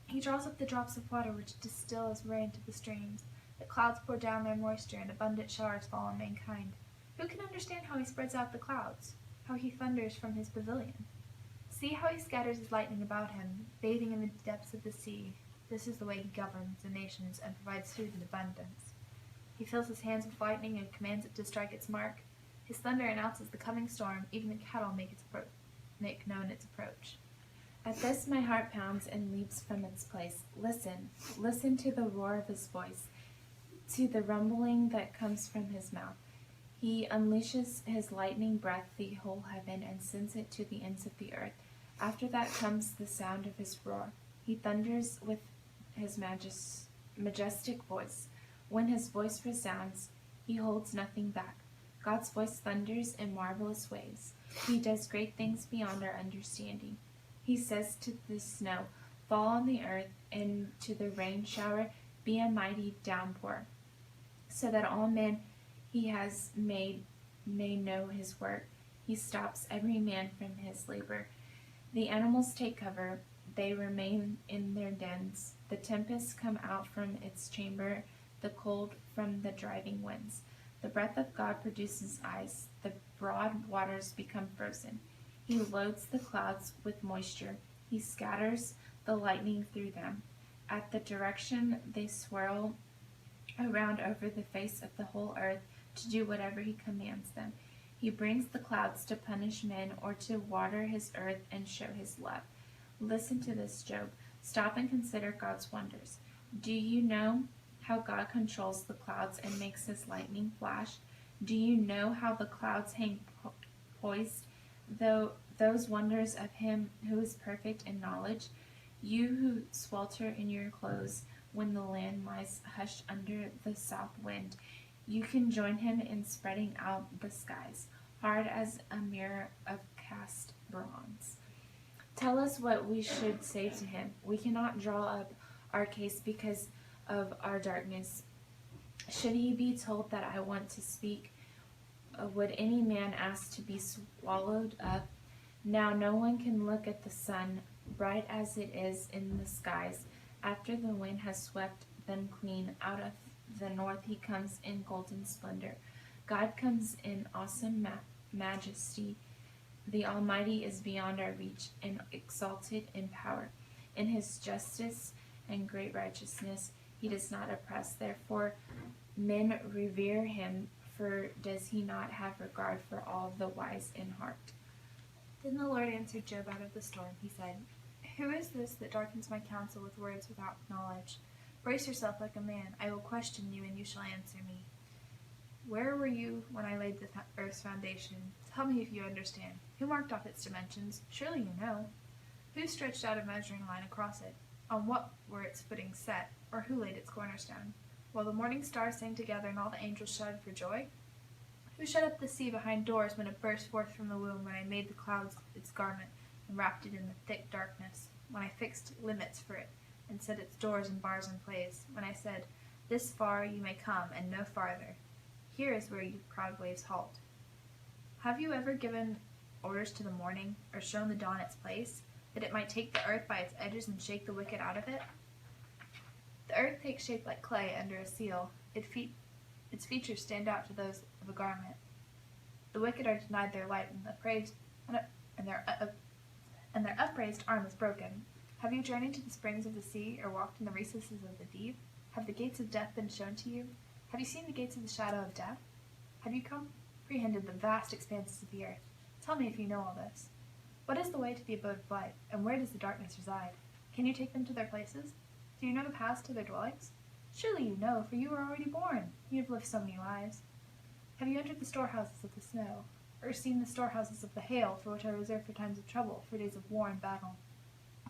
He draws up the drops of water which distill as rain to the streams. The clouds pour down their moisture, and abundant showers fall on mankind. Who can understand how he spreads out the clouds? How he thunders from his pavilion? See how he scatters his lightning about him, bathing in the depths of the sea. This is the way he governs the nations and provides food in abundance. He fills his hands with lightning and commands it to strike its mark. His thunder announces the coming storm. Even the cattle make known its approach. At this my heart pounds and leaps from its place. Listen, listen to the roar of his voice, to the rumbling that comes from his mouth. He unleashes his lightning breath the whole heaven and sends it to the ends of the earth. After that comes the sound of his roar. He thunders with his majestic voice. When his voice resounds, he holds nothing back. God's voice thunders in marvelous ways. He does great things beyond our understanding. He says to the snow, "Fall on the earth," and to the rain shower, "Be a mighty downpour," so that all men he has made may know his work. He stops every man from his labor. The animals take cover. They remain in their dens. The tempests come out from its chamber, the cold from the driving winds. The breath of God produces ice. The broad waters become frozen. He loads the clouds with moisture. He scatters the lightning through them. At the direction they swirl around over the face of the whole earth to do whatever he commands them. He brings the clouds to punish men or to water his earth and show his love. Listen to this, Job. Stop and consider God's wonders. Do you know how God controls the clouds and makes his lightning flash? Do you know how the clouds hang poised, though those wonders of him who is perfect in knowledge, you who swelter in your clothes when the land lies hushed under the south wind, you can join him in spreading out the skies, hard as a mirror of cast bronze. Tell us what we should say to him. We cannot draw up our case because of our darkness. Should he be told that I want to speak, would any man ask to be swallowed up? Now no one can look at the sun, bright as it is in the skies. After the wind has swept them clean out of the north, he comes in golden splendor. God comes in awesome majesty. The Almighty is beyond our reach and exalted in power. In his justice and great righteousness, he does not oppress. Therefore, men revere him, for does he not have regard for all the wise in heart? Then the Lord answered Job out of the storm. He said, Who is this that darkens my counsel with words without knowledge? Brace yourself like a man. I will question you, and you shall answer me. Where were you when I laid the earth's foundation? Tell me if you understand. Who marked off its dimensions? Surely you know. Who stretched out a measuring line across it? On what were its footings set? Or who laid its cornerstone? While the morning stars sang together and all the angels shouted for joy? Who shut up the sea behind doors when it burst forth from the womb, when I made the clouds its garment and wrapped it in the thick darkness, when I fixed limits for it and set its doors and bars in place, when I said, This far you may come and no farther. Here is where you proud waves halt. Have you ever given orders to the morning, or shown the dawn its place, that it might take the earth by its edges and shake the wicked out of it? The earth takes shape like clay under a seal. Its features stand out to those of a garment. The wicked are denied their light, and their upraised arm is broken. Have you journeyed to the springs of the sea, or walked in the recesses of the deep? Have the gates of death been shown to you? Have you seen the gates of the shadow of death? Have you comprehended the vast expanses of the earth? Tell me if you know all this. What is the way to the abode of light, and where does the darkness reside? Can you take them to their places? Do you know the paths to their dwellings? Surely you know, for you were already born. You have lived so many lives. Have you entered the storehouses of the snow, or seen the storehouses of the hail, for which are reserved for times of trouble, for days of war and battle?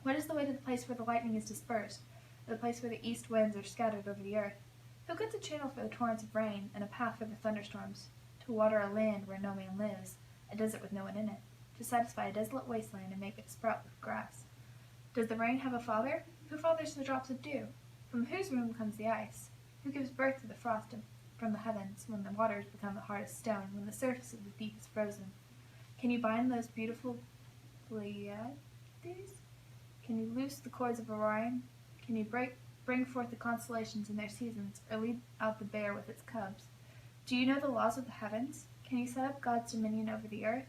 What is the way to the place where the lightning is dispersed, or the place where the east winds are scattered over the earth? Who cuts a channel for the torrents of rain, and a path for the thunderstorms, to water a land where no man lives, a desert with no one in it, to satisfy a desolate wasteland and make it sprout with grass? Does the rain have a father? Who fathers the drops of dew? From whose womb comes the ice? Who gives birth to the frost from the heavens, when the waters become the hard as stone, when the surface of the deep is frozen? Can you bind those beautiful Pleiades? Can you loose the cords of Orion? Can you bring forth the constellations in their seasons, or lead out the bear with its cubs? Do you know the laws of the heavens? Can you set up God's dominion over the earth?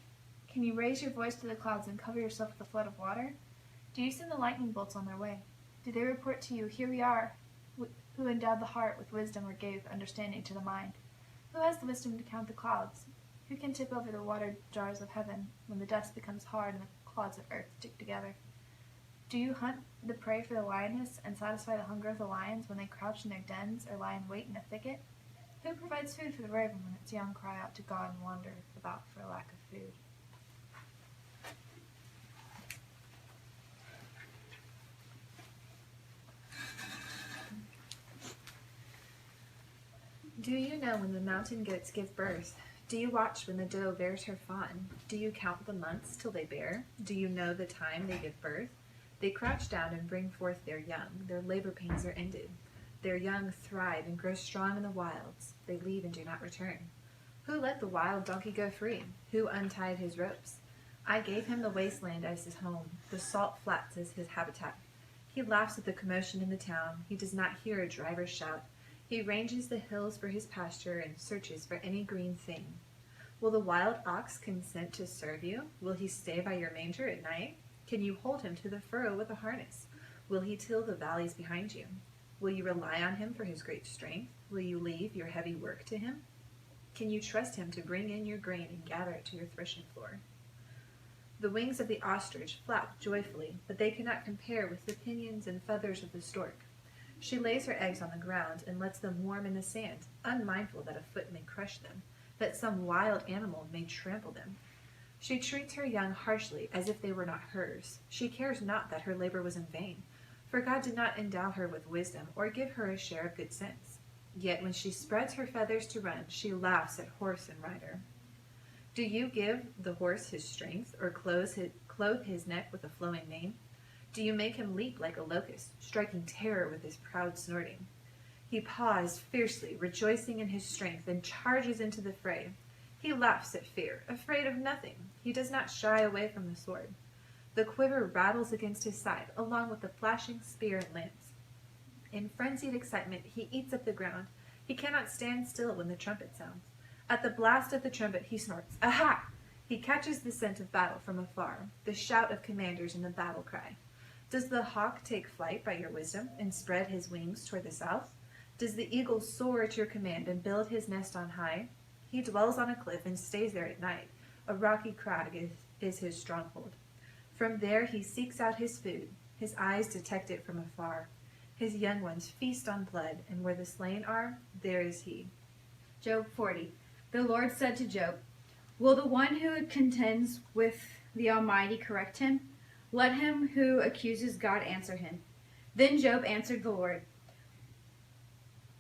Can you raise your voice to the clouds and cover yourself with a flood of water? Do you send the lightning bolts on their way? Do they report to you, Here we are, who endowed the heart with wisdom or gave understanding to the mind? Who has the wisdom to count the clouds? Who can tip over the water jars of heaven when the dust becomes hard and the clods of earth stick together? Do you hunt the prey for the lioness and satisfy the hunger of the lions when they crouch in their dens or lie in wait in a thicket? Who provides food for the raven when its young cry out to God and wander about for a lack of food? Do you know when the mountain goats give birth? Do you watch when the doe bears her fawn? Do you count the months till they bear? Do you know the time they give birth? They crouch down and bring forth their young. Their labor pains are ended. Their young thrive and grow strong in the wilds. They leave and do not return. Who let the wild donkey go free? Who untied his ropes? I gave him the wasteland as his home, the salt flats as his habitat. He laughs at the commotion in the town. He does not hear a driver shout. He ranges the hills for his pasture and searches for any green thing. Will the wild ox consent to serve you? Will he stay by your manger at night? Can you hold him to the furrow with a harness? Will he till the valleys behind you? Will you rely on him for his great strength? Will you leave your heavy work to him? Can you trust him to bring in your grain and gather it to your threshing floor? The wings of the ostrich flap joyfully, but they cannot compare with the pinions and feathers of the stork. She lays her eggs on the ground and lets them warm in the sand, unmindful that a foot may crush them, that some wild animal may trample them. She treats her young harshly, as if they were not hers. She cares not that her labor was in vain, for God did not endow her with wisdom or give her a share of good sense. Yet when she spreads her feathers to run, she laughs at horse and rider. Do you give the horse his strength, or clothe his neck with a flowing mane? Do you make him leap like a locust, striking terror with his proud snorting? He paws fiercely, rejoicing in his strength, and charges into the fray. He laughs at fear, afraid of nothing. He does not shy away from the sword. The quiver rattles against his side, along with the flashing spear and lance. In frenzied excitement, he eats up the ground. He cannot stand still when the trumpet sounds. At the blast of the trumpet, he snorts, "Aha!" He catches the scent of battle from afar, the shout of commanders and the battle cry. Does the hawk take flight by your wisdom and spread his wings toward the south? Does the eagle soar at your command and build his nest on high? He dwells on a cliff and stays there at night. A rocky crag is his stronghold. From there he seeks out his food. His eyes detect it from afar. His young ones feast on blood, and where the slain are, there is he. Job 40. The Lord said to Job, "Will the one who contends with the Almighty correct him? Let him who accuses God answer him." Then Job answered the Lord,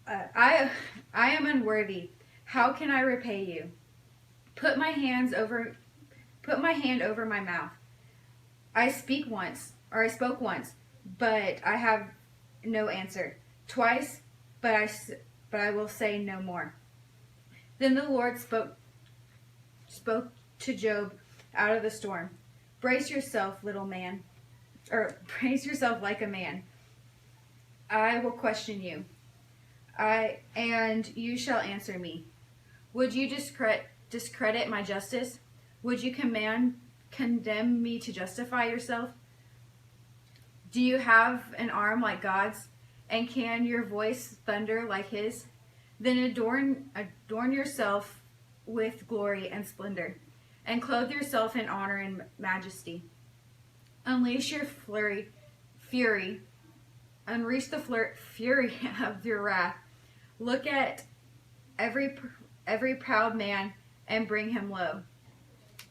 I am unworthy. How can I repay you? Put my hand over my mouth. I spoke once, but I have no answer. Twice, but I will say no more. Then the Lord spoke to Job out of the storm. Brace yourself, little man, or brace yourself like a man. I will question you, and you shall answer me. Would you discredit my justice? Would you condemn me to justify yourself? Do you have an arm like God's, and can your voice thunder like his? Then adorn yourself with glory and splendor, and clothe yourself in honor and majesty. Unleash your fury. Unleash the fury of your wrath. Look at every proud man and bring him low.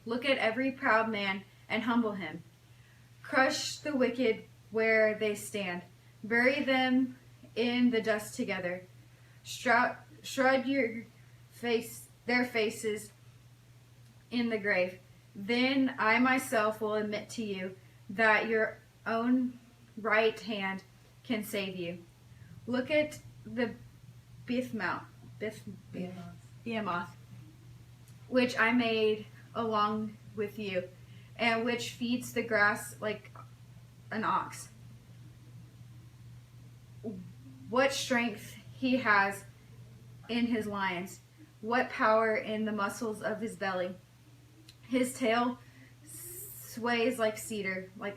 Look at every proud man and humble him. Crush the wicked where they stand. Bury them in the dust together. Shroud their faces in the grave. Then I myself will admit to you that your own right hand can save you. Look at the Behemoth, which I made along with you, and which feeds the grass like an ox. What strength he has in his lions, what power in the muscles of his belly. His tail sways like a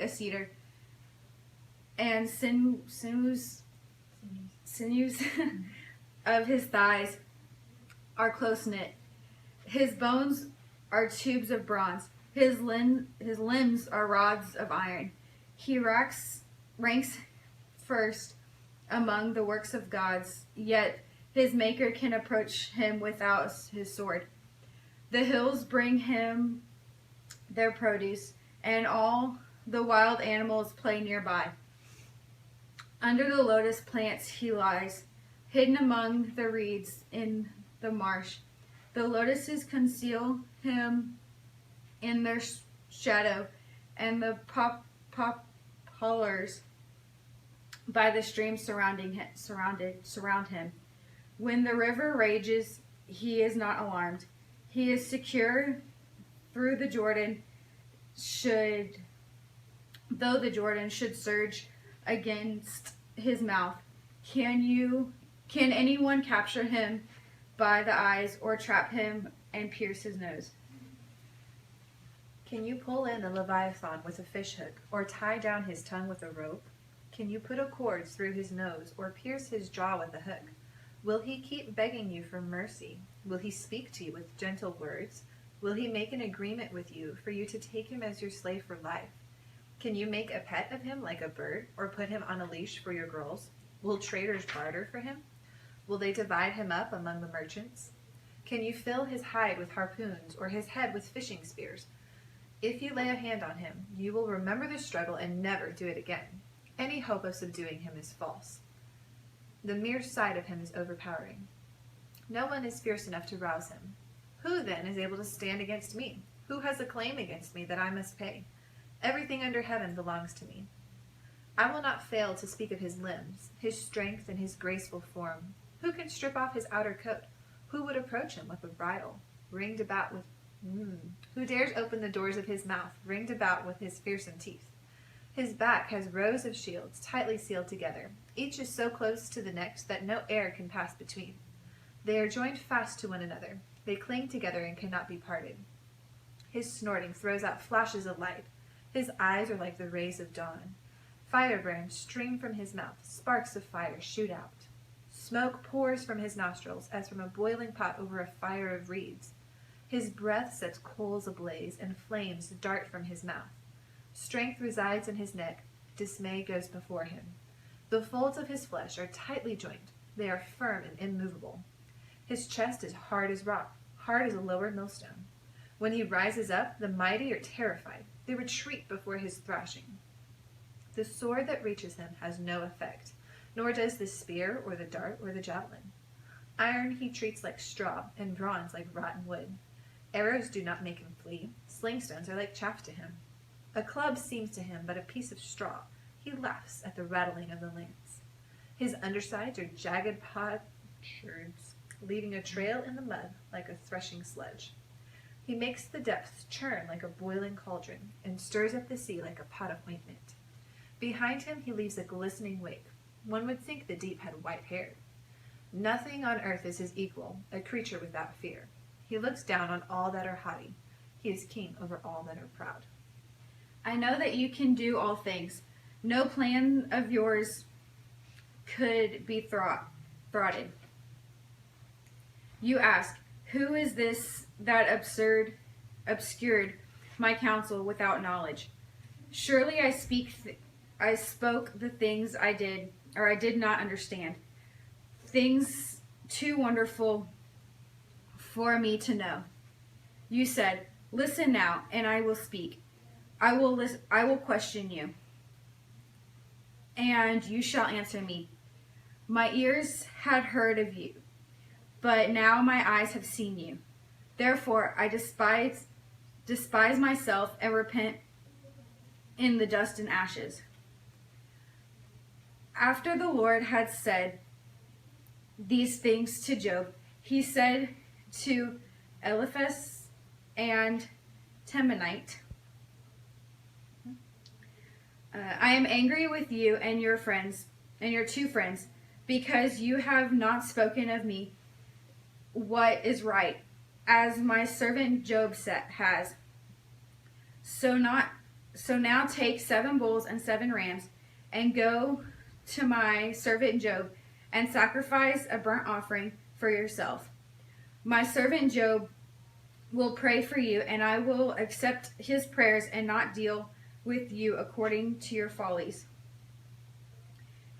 cedar, and sinews of his thighs are close knit. His bones are tubes of bronze. His limbs are rods of iron. He ranks first among the works of gods, yet his maker can approach him without his sword. The hills bring him their produce, and all the wild animals play nearby. Under the lotus plants he lies, hidden among the reeds in the marsh. The lotuses conceal him in their shadow, and the poplars by the stream surround him. When the river rages, he is not alarmed. He is secure through the Jordan, though the Jordan should surge against his mouth. Can anyone capture him by the eyes, or trap him and pierce his nose? Can you pull in a leviathan with a fishhook, or tie down his tongue with a rope? Can you put a cord through his nose, or pierce his jaw with a hook? Will he keep begging you for mercy? Will he speak to you with gentle words? Will he make an agreement with you for you to take him as your slave for life? Can you make a pet of him like a bird, or put him on a leash for your girls? Will traders barter for him? Will they divide him up among the merchants? Can you fill his hide with harpoons, or his head with fishing spears? If you lay a hand on him, you will remember the struggle and never do it again. Any hope of subduing him is false. The mere sight of him is overpowering. No one is fierce enough to rouse him. Who then is able to stand against me? Who has a claim against me that I must pay? Everything under heaven belongs to me. I will not fail to speak of his limbs, his strength, and his graceful form. Who can strip off his outer coat? Who would approach him with a bridle, ringed about with Who dares open the doors of his mouth, ringed about with his fearsome teeth? His back has rows of shields, tightly sealed together. Each is so close to the next that no air can pass between. They are joined fast to one another. They cling together and cannot be parted. His snorting throws out flashes of light. His eyes are like the rays of dawn. Firebrands stream from his mouth. Sparks of fire shoot out. Smoke pours from his nostrils as from a boiling pot over a fire of reeds. His breath sets coals ablaze, and flames dart from his mouth. Strength resides in his neck. Dismay goes before him. The folds of his flesh are tightly joined. They are firm and immovable. His chest is hard as rock, hard as a lower millstone. When he rises up, the mighty are terrified. They retreat before his thrashing. The sword that reaches him has no effect, nor does the spear or the dart or the javelin. Iron he treats like straw, and bronze like rotten wood. Arrows do not make him flee. Slingstones are like chaff to him. A club seems to him but a piece of straw. He laughs at the rattling of the lance. His undersides are jagged potsherds, leaving a trail in the mud like a threshing sledge. He makes the depths churn like a boiling cauldron, and stirs up the sea like a pot of ointment. Behind him he leaves a glistening wake. One would think the deep had white hair. Nothing on earth is his equal, a creature without fear. He looks down on all that are haughty. He is king over all that are proud. I know that you can do all things. No plan of yours could be thwarted. You ask, who is this that obscured my counsel without knowledge? Surely I spoke the things I did not understand, things too wonderful for me to know. You said, listen now, and I will speak. I will question you, and you shall answer me. My ears had heard of you, but now my eyes have seen you. Therefore I despise myself and repent in the dust and ashes. After the Lord had said these things to Job, he said to Eliphaz and Temanite, I am angry with you and your friends, and your two friends, because you have not spoken of me what is right, as my servant Job has. So now take 7 bulls and 7 rams, and go to my servant Job, and sacrifice a burnt offering for yourself. My servant Job will pray for you, and I will accept his prayers and not deal with you according to your follies.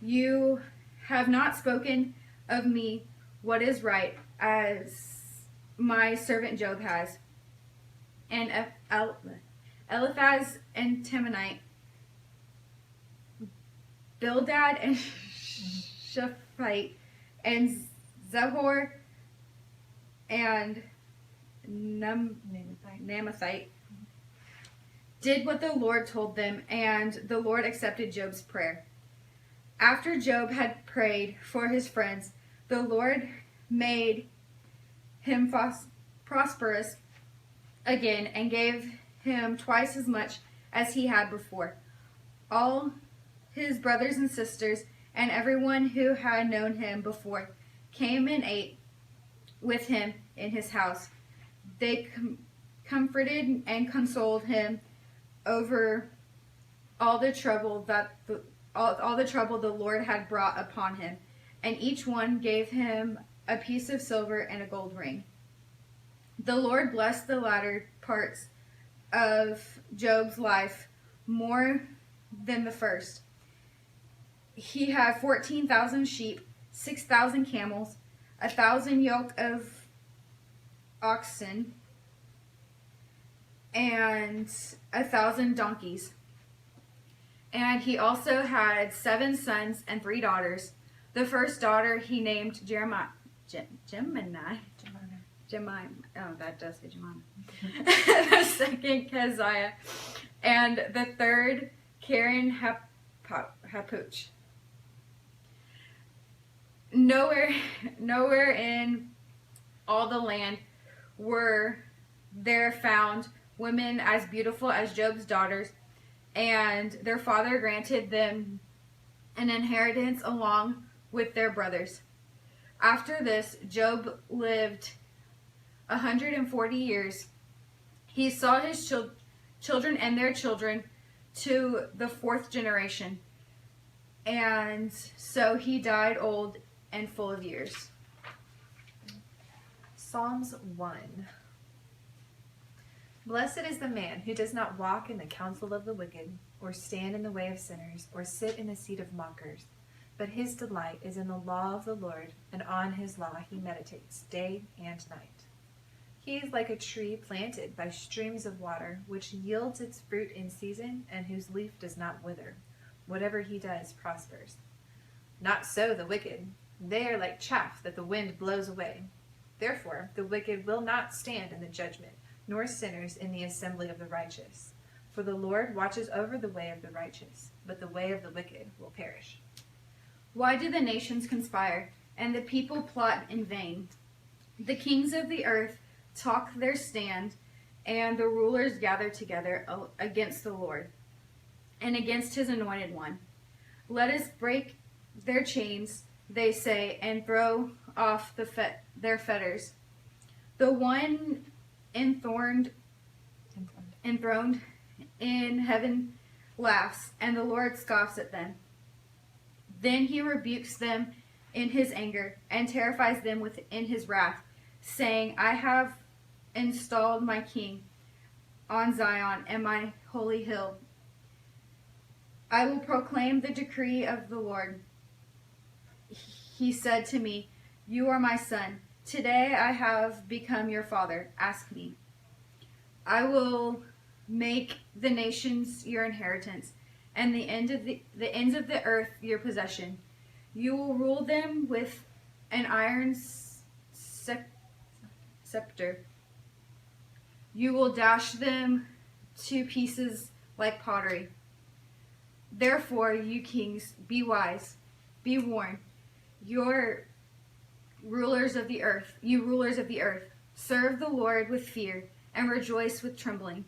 You have not spoken of me what is right, as my servant Job has. And Eliphaz and Temanite, Bildad and Shuphite, and Zehor and Namathite did what the Lord told them, and the Lord accepted Job's prayer. After Job had prayed for his friends, the Lord made him prosperous again and gave him twice as much as he had before. All his brothers and sisters and everyone who had known him before came and ate with him in his house. They comforted and consoled him over all the trouble the Lord had brought upon him, and each one gave him a piece of silver and a gold ring. The Lord blessed the latter parts of Job's life more than the first. He had 14,000 sheep, 6,000 camels, 1,000 yoke of oxen, and 1,000 donkeys. And he also had 7 sons and 3 daughters. The first daughter he named Gemini. Oh, that does say Jemima. The second, Keziah. And the third, Karen Hapuch. Nowhere in all the land were there found women as beautiful as Job's daughters, and their father granted them an inheritance along with their brothers. After this, Job lived 140 years. He saw his children and their children to the 4th generation, and so he died old and full of years. Psalms 1. Blessed is the man who does not walk in the counsel of the wicked, or stand in the way of sinners, or sit in the seat of mockers. But his delight is in the law of the Lord, and on his law he meditates day and night. He is like a tree planted by streams of water, which yields its fruit in season, and whose leaf does not wither. Whatever he does prospers. Not so the wicked. They are like chaff that the wind blows away. Therefore the wicked will not stand in the judgment, nor sinners in the assembly of the righteous. For the Lord watches over the way of the righteous, but the way of the wicked will perish. Why do the nations conspire, and the people plot in vain? The kings of the earth talk their stand, and the rulers gather together against the Lord and against his anointed one. Let us break their chains, they say, and throw off their fetters. The one enthroned in heaven laughs, and the Lord scoffs at them. Then he rebukes them in his anger and terrifies them in his wrath, saying, I have installed my king on Zion and my holy hill. I will proclaim the decree of the Lord. He said to me, You are my son. Today I have become your father. Ask me. I will make the nations your inheritance, and the ends of the earth your possession. You will rule them with an iron scepter. You will dash them to pieces like pottery. Therefore, you kings, be wise, be warned. You rulers of the earth, serve the Lord with fear and rejoice with trembling.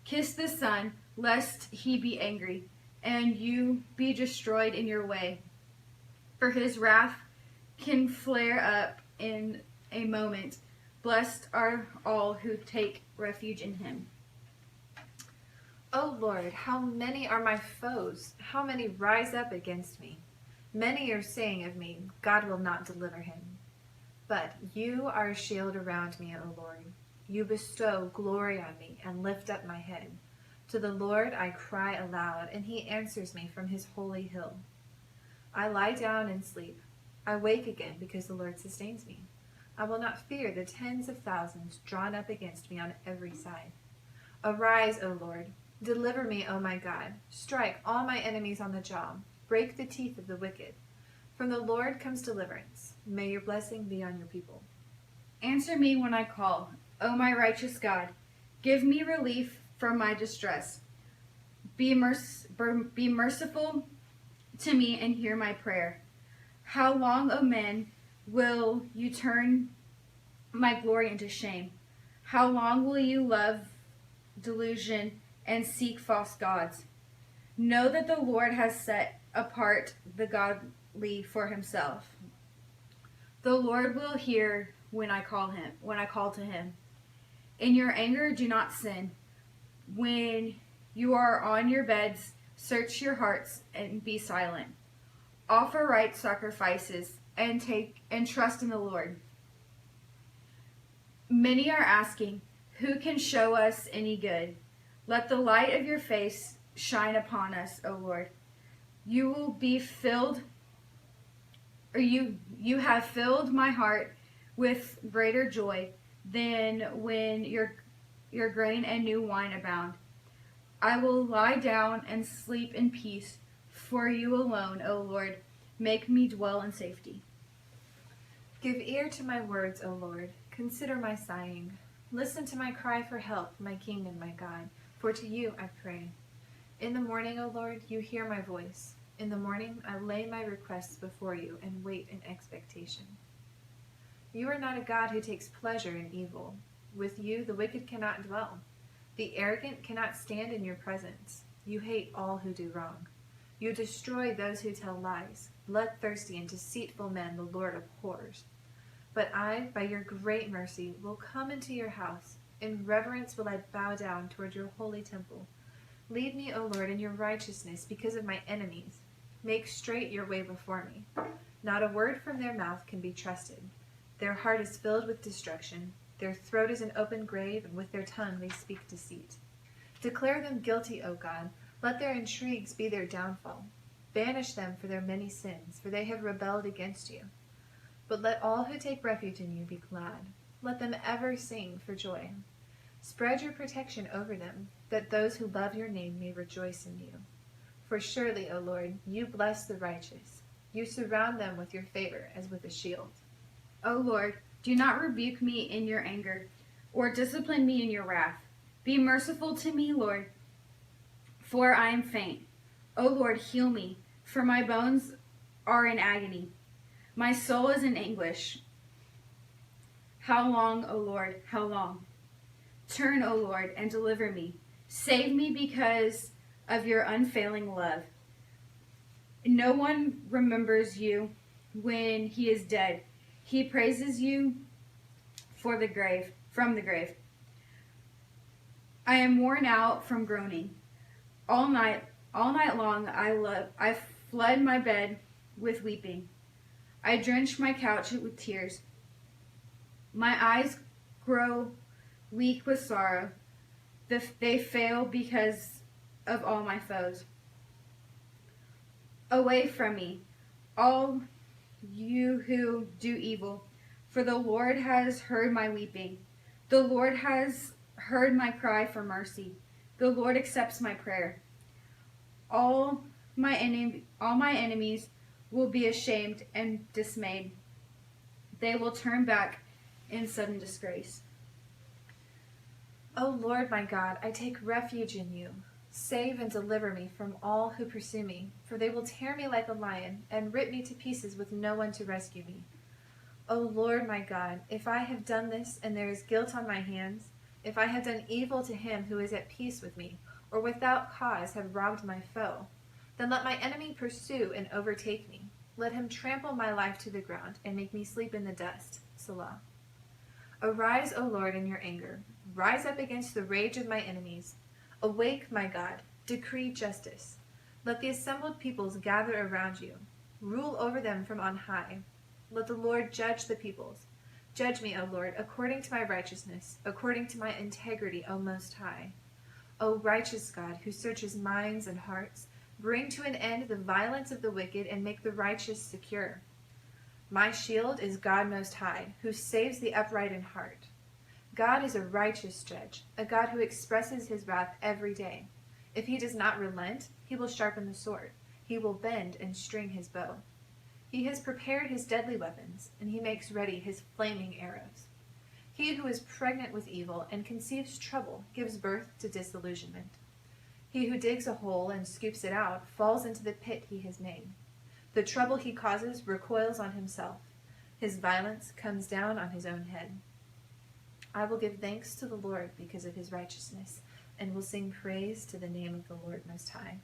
Kiss the Son, lest he be angry, and you be destroyed in your way. For his wrath can flare up in a moment. Blessed are all who take refuge in him. O Lord, how many are my foes? How many rise up against me? Many are saying of me, God will not deliver him. But you are a shield around me, O Lord. You bestow glory on me and lift up my head. To the Lord I cry aloud, and he answers me from his holy hill. I lie down and sleep. I wake again because the Lord sustains me. I will not fear the tens of thousands drawn up against me on every side. Arise, O Lord. Deliver me, O my God. Strike all my enemies on the jaw. Break the teeth of the wicked. From the Lord comes deliverance. May your blessing be on your people. Answer me when I call, O my righteous God. Give me relief from my distress. Be merciful to me and hear my prayer. How long, O men, will you turn my glory into shame? How long will you love delusion and seek false gods? Know that the Lord has set apart the godly for himself. The Lord will hear when I call to him. In your anger, do not sin. When you are on your beds, search your hearts and be silent. Offer right sacrifices and trust in the Lord. Many are asking, who can show us any good? Let the light of your face shine upon us, O Lord. You will be filled, or you have filled my heart with greater joy than when your your grain and new wine abound. I will lie down and sleep in peace, for you alone, O Lord, make me dwell in safety. Give ear to my words, O Lord. Consider my sighing. Listen to my cry for help, my King and my God, for to you I pray. In the morning, O Lord, you hear my voice. In the morning I lay my requests before you and wait in expectation. You are not a God who takes pleasure in evil. With you the wicked cannot dwell. The arrogant cannot stand in your presence. You hate all who do wrong. You destroy those who tell lies. Bloodthirsty and deceitful men the Lord abhors. But I, by your great mercy, will come into your house. In reverence will I bow down toward your holy temple. Lead me, O Lord, in your righteousness because of my enemies. Make straight your way before me. Not a word from their mouth can be trusted. Their heart is filled with destruction. Their throat is an open grave, and with their tongue they speak deceit. Declare them guilty, O God. Let their intrigues be their downfall. Banish them for their many sins, for they have rebelled against you. But let all who take refuge in you be glad. Let them ever sing for joy. Spread your protection over them, that those who love your name may rejoice in you. For surely, O Lord, you bless the righteous. You surround them with your favor as with a shield. O Lord, do not rebuke me in your anger, or discipline me in your wrath. Be merciful to me, Lord, for I am faint. O Lord, heal me, for my bones are in agony. My soul is in anguish. How long, O Lord, how long? Turn, O Lord, and deliver me. Save me because of your unfailing love. No one remembers you when he is dead. He praises you from the grave. I am worn out from groaning. All night long I flood my bed with weeping. I drench my couch with tears. My eyes grow weak with sorrow. They fail because of all my foes. Away from me, all you who do evil, for the Lord has heard my weeping. The Lord has heard my cry for mercy. The Lord accepts my prayer. All my enemies will be ashamed and dismayed. They will turn back in sudden disgrace. O Lord my God, I take refuge in you. Save and deliver me from all who pursue me, for they will tear me like a lion and rip me to pieces with no one to rescue me. O Lord my God, if I have done this and there is guilt on my hands, if I have done evil to him who is at peace with me, or without cause have robbed my foe, then let my enemy pursue and overtake me. Let him trample my life to the ground and make me sleep in the dust. Selah. Arise, O Lord, in your anger. Rise up against the rage of my enemies. Awake, my God. Decree justice. Let the assembled peoples gather around you. Rule over them from on high. Let the Lord judge the peoples. Judge me, O Lord, according to my righteousness, according to my integrity, O Most High. O righteous God, who searches minds and hearts, bring to an end the violence of the wicked and make the righteous secure. My shield is God Most High, who saves the upright in heart. God is a righteous judge, a God who expresses his wrath every day. If he does not relent, he will sharpen the sword. He will bend and string his bow. He has prepared his deadly weapons, and he makes ready his flaming arrows. He who is pregnant with evil and conceives trouble gives birth to disillusionment. He who digs a hole and scoops it out falls into the pit he has made. The trouble he causes recoils on himself. His violence comes down on his own head. I will give thanks to the Lord because of his righteousness, and will sing praise to the name of the Lord Most High.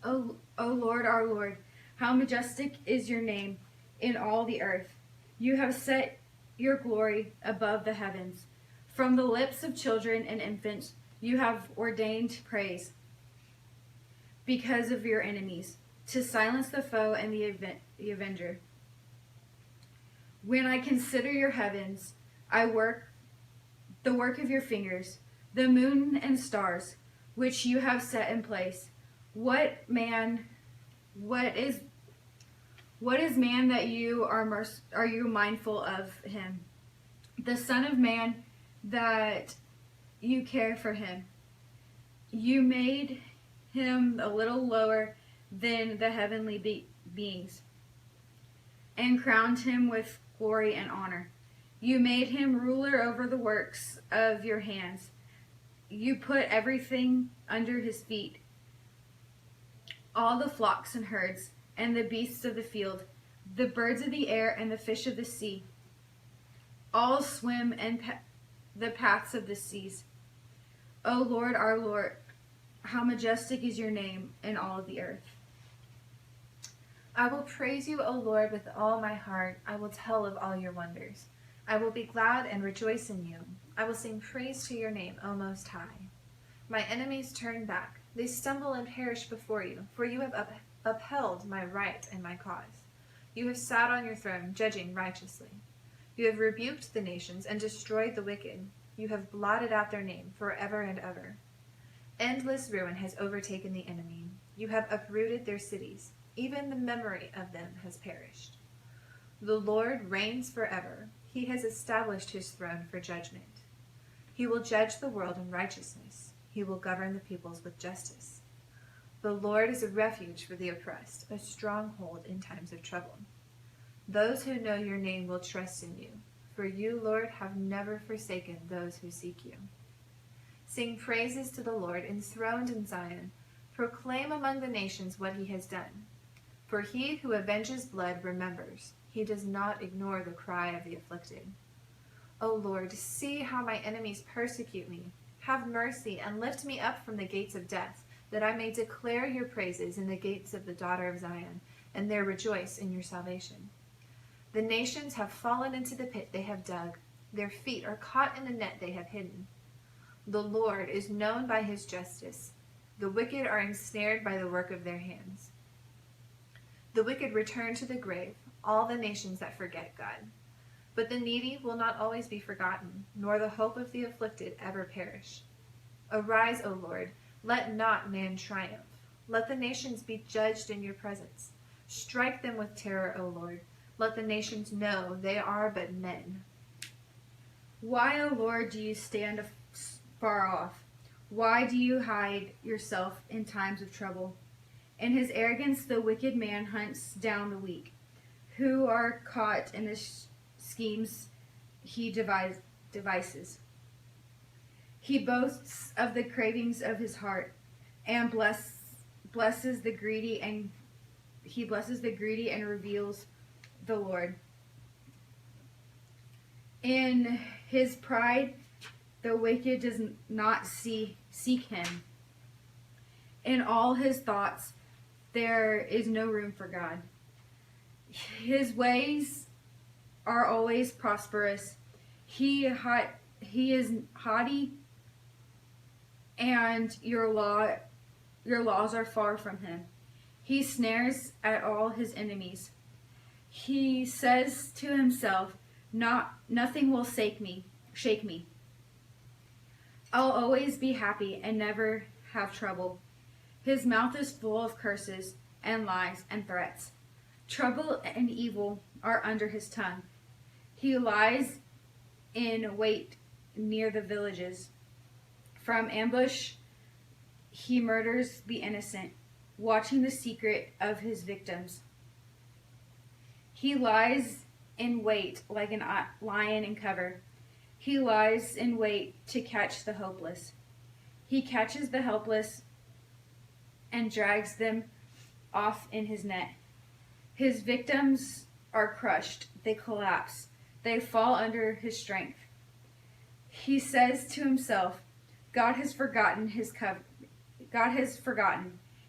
O Lord, our Lord, how majestic is your name in all the earth. You have set your glory above the heavens. From the lips of children and infants, you have ordained praise because of your enemies, to silence the foe and the avenger. When I consider your heavens, the work of your fingers, the moon and stars, which you have set in place. What is man that you are you mindful of him? The Son of Man that you care for him. You made him a little lower than the heavenly beings and crowned him with glory and honor. You made him ruler over the works of your hands. You put everything under his feet, all the flocks and herds, and the beasts of the field, the birds of the air and the fish of the sea. All swim in the paths of the seas. O Lord, our Lord, how majestic is your name in all of the earth. I will praise you, O Lord, with all my heart. I will tell of all your wonders. I will be glad and rejoice in you. I will sing praise to your name, O Most High. My enemies turn back. They stumble and perish before you, for you have upheld my right and my cause. You have sat on your throne, judging righteously. You have rebuked the nations and destroyed the wicked. You have blotted out their name forever and ever. Endless ruin has overtaken the enemy. You have uprooted their cities. Even the memory of them has perished. The Lord reigns forever. He has established his throne for judgment. He will judge the world in righteousness. He will govern the peoples with justice. The Lord is a refuge for the oppressed, a stronghold in times of trouble. Those who know your name will trust in you, for you, Lord, have never forsaken those who seek you. Sing praises to the Lord, enthroned in Zion. Proclaim among the nations what he has done. For he who avenges blood remembers. He does not ignore the cry of the afflicted. O Lord, see how my enemies persecute me. Have mercy and lift me up from the gates of death, that I may declare your praises in the gates of the daughter of Zion, and there rejoice in your salvation. The nations have fallen into the pit they have dug. Their feet are caught in the net they have hidden. The Lord is known by his justice. The wicked are ensnared by the work of their hands. The wicked return to the grave, all the nations that forget God. But the needy will not always be forgotten, nor the hope of the afflicted ever perish. Arise, O Lord, let not man triumph. Let the nations be judged in your presence. Strike them with terror, O Lord. Let the nations know they are but men. Why, O Lord, do you stand far off? Why do you hide yourself in times of trouble? In his arrogance, the wicked man hunts down the weak, who are caught in the schemes he devises. He boasts of the cravings of his heart, and blesses the greedy, and he blesses the greedy and reveals the Lord. In his pride, the wicked does not seek him. In all his thoughts, there is no room for God. His ways are always prosperous. He is haughty, and your laws are far from him. He snares at all his enemies. He says to himself, nothing will shake me. I'll always be happy and never have trouble. His mouth is full of curses and lies and threats. Trouble and evil are under his tongue. He lies in wait near the villages. From ambush, he murders the innocent, watching the secret of his victims. He lies in wait like a lion in cover. He lies in wait to catch the hopeless. He catches the helpless and drags them off in his net. His victims are crushed. They collapse. They fall under his strength. He says to himself, God has forgotten.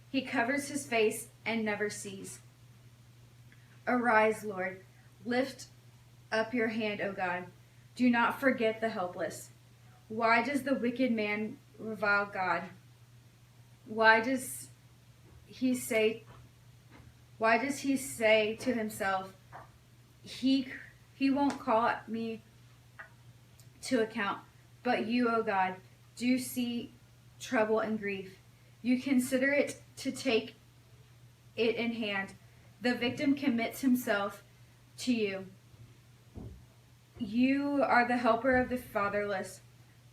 He covers his face and never sees. Arise, Lord. Lift up your hand, O God. Do not forget the helpless. Why does the wicked man revile God? Why does he say to himself, he won't call me to account? But you, O God, do see trouble and grief. You consider it to take it in hand. The victim commits himself to you. You are the helper of the fatherless.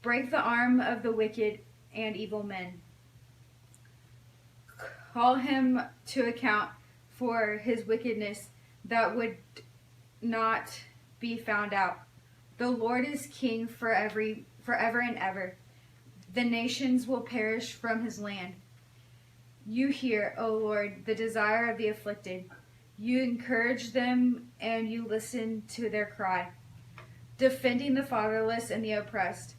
Break the arm of the wicked and evil men. Call him to account for his wickedness that would not be found out. The Lord is king forever and ever. The nations will perish from his land. You hear, O Lord, the desire of the afflicted. You encourage them and you listen to their cry, defending the fatherless and the oppressed,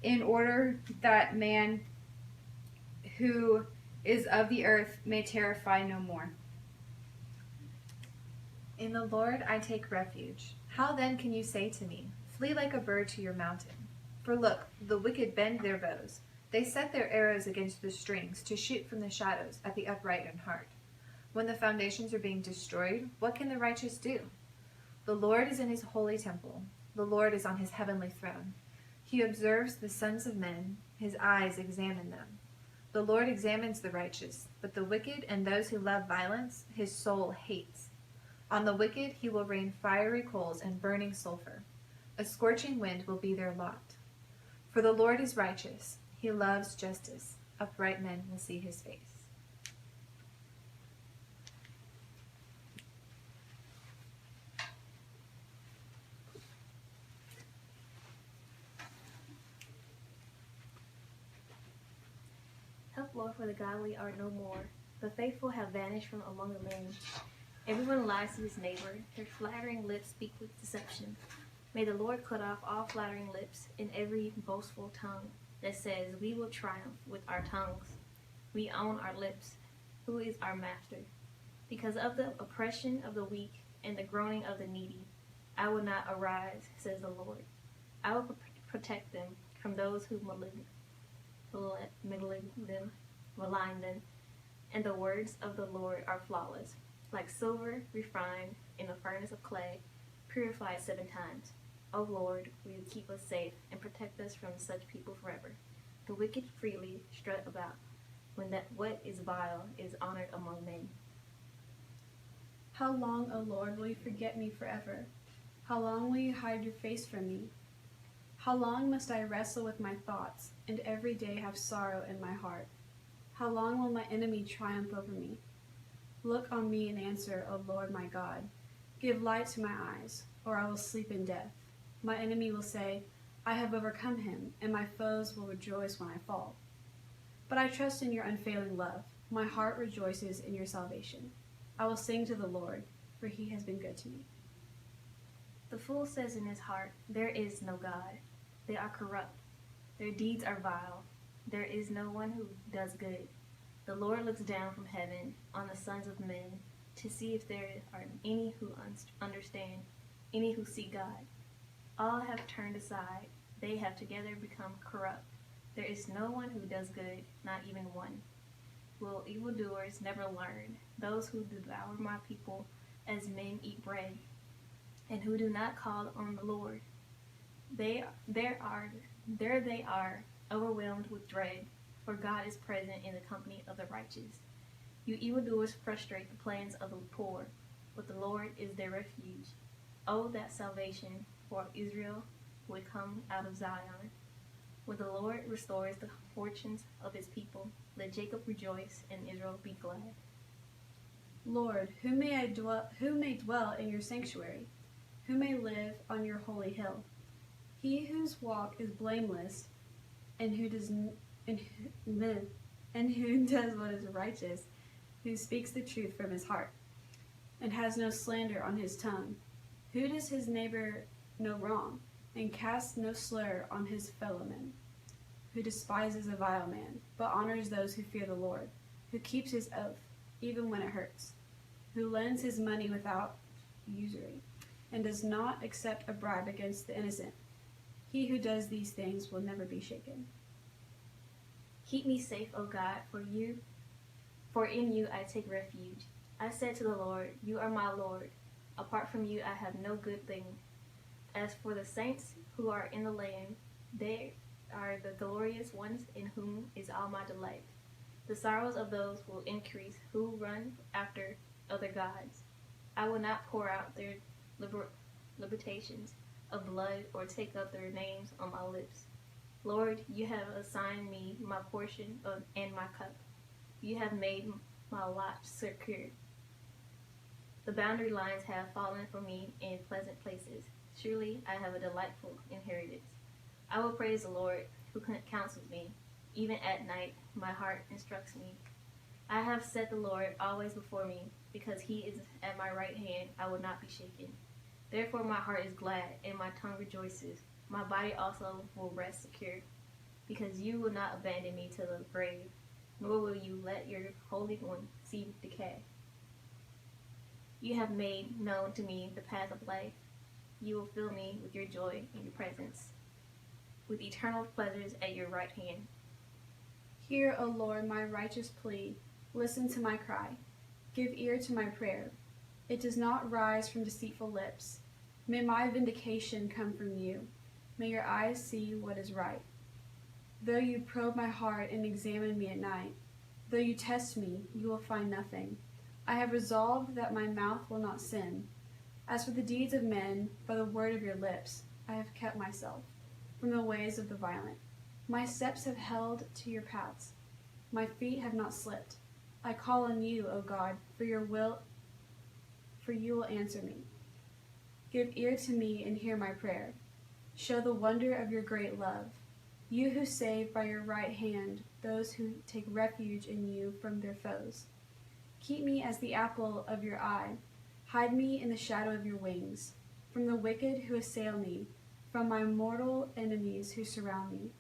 in order that man who is of the earth may terrify no more. In the Lord I take refuge. How then can you say to me, flee like a bird to your mountain? For look, the wicked bend their bows. They set their arrows against the strings to shoot from the shadows at the upright in heart. When the foundations are being destroyed, what can the righteous do? The Lord is in his holy temple. The Lord is on his heavenly throne. He observes the sons of men. His eyes examine them. The Lord examines the righteous, but the wicked and those who love violence, his soul hates. On the wicked he will rain fiery coals and burning sulfur. A scorching wind will be their lot. For the Lord is righteous. He loves justice. Upright men will see his face. Help, Lord, for the godly are no more. The faithful have vanished from among the men. Everyone lies to his neighbor. Their flattering lips speak with deception. May the Lord cut off all flattering lips and every boastful tongue that says, we will triumph with our tongues. We own our lips. Who is our master? Because of the oppression of the weak and the groaning of the needy, I will not arise, says the Lord. I will protect them from those who malign them, and the words of the Lord are flawless, like silver refined in a furnace of clay, purified 7 times. O Lord, will you keep us safe and protect us from such people forever? The wicked freely strut about, when that what is vile is honored among men. How long, O Lord, will you forget me forever? How long will you hide your face from me? How long must I wrestle with my thoughts, and every day have sorrow in my heart? How long will my enemy triumph over me? Look on me and answer, O Lord my God. Give light to my eyes, or I will sleep in death. My enemy will say, I have overcome him, and my foes will rejoice when I fall. But I trust in your unfailing love. My heart rejoices in your salvation. I will sing to the Lord, for he has been good to me. The fool says in his heart, there is no God. They are corrupt. Their deeds are vile. There is no one who does good. The Lord looks down from heaven on the sons of men to see if there are any who understand, any who see God. All have turned aside. They have together become corrupt. There is no one who does good, not even one. Will evildoers never learn? Those who devour my people as men eat bread, and who do not call on the Lord. There they are, overwhelmed with dread, for God is present in the company of the righteous. You evildoers frustrate the plans of the poor, but the Lord is their refuge. Oh, that salvation for Israel would come out of Zion. When the Lord restores the fortunes of his people, let Jacob rejoice and Israel be glad. Lord, who may dwell in your sanctuary? Who may live on your holy hill? He whose walk is blameless, and who does what is righteous, who speaks the truth from his heart, and has no slander on his tongue, who does his neighbor no wrong, and casts no slur on his fellowman, who despises a vile man, but honors those who fear the Lord, who keeps his oath, even when it hurts, who lends his money without usury, and does not accept a bribe against the innocent. He who does these things will never be shaken. Keep me safe, O God, for in you I take refuge. I said to the Lord, you are my Lord. Apart from you I have no good thing. As for the saints who are in the land, they are the glorious ones in whom is all my delight. The sorrows of those will increase who run after other gods. I will not pour out their liberations of blood or take up their names on my lips. Lord, you have assigned me my portion and my cup. You have made my lot secure. The boundary lines have fallen for me in pleasant places. Surely I have a delightful inheritance. I will praise the Lord who counsels me. Even at night, my heart instructs me. I have set the Lord always before me. Because he is at my right hand, I will not be shaken. Therefore my heart is glad, and my tongue rejoices. My body also will rest secure. Because you will not abandon me to the grave, nor will you let your Holy One see decay. You have made known to me the path of life. You will fill me with your joy in your presence, with eternal pleasures at your right hand. Hear, O Lord, my righteous plea. Listen to my cry. Give ear to my prayer. It does not rise from deceitful lips. May my vindication come from you. May your eyes see what is right. Though you probe my heart and examine me at night, though you test me, you will find nothing. I have resolved that my mouth will not sin. As for the deeds of men, by the word of your lips, I have kept myself from the ways of the violent. My steps have held to your paths. My feet have not slipped. I call on you, O God, for you will answer me. Give ear to me and hear my prayer. Show the wonder of your great love. You who save by your right hand those who take refuge in you from their foes. Keep me as the apple of your eye. Hide me in the shadow of your wings, from the wicked who assail me, from my mortal enemies who surround me.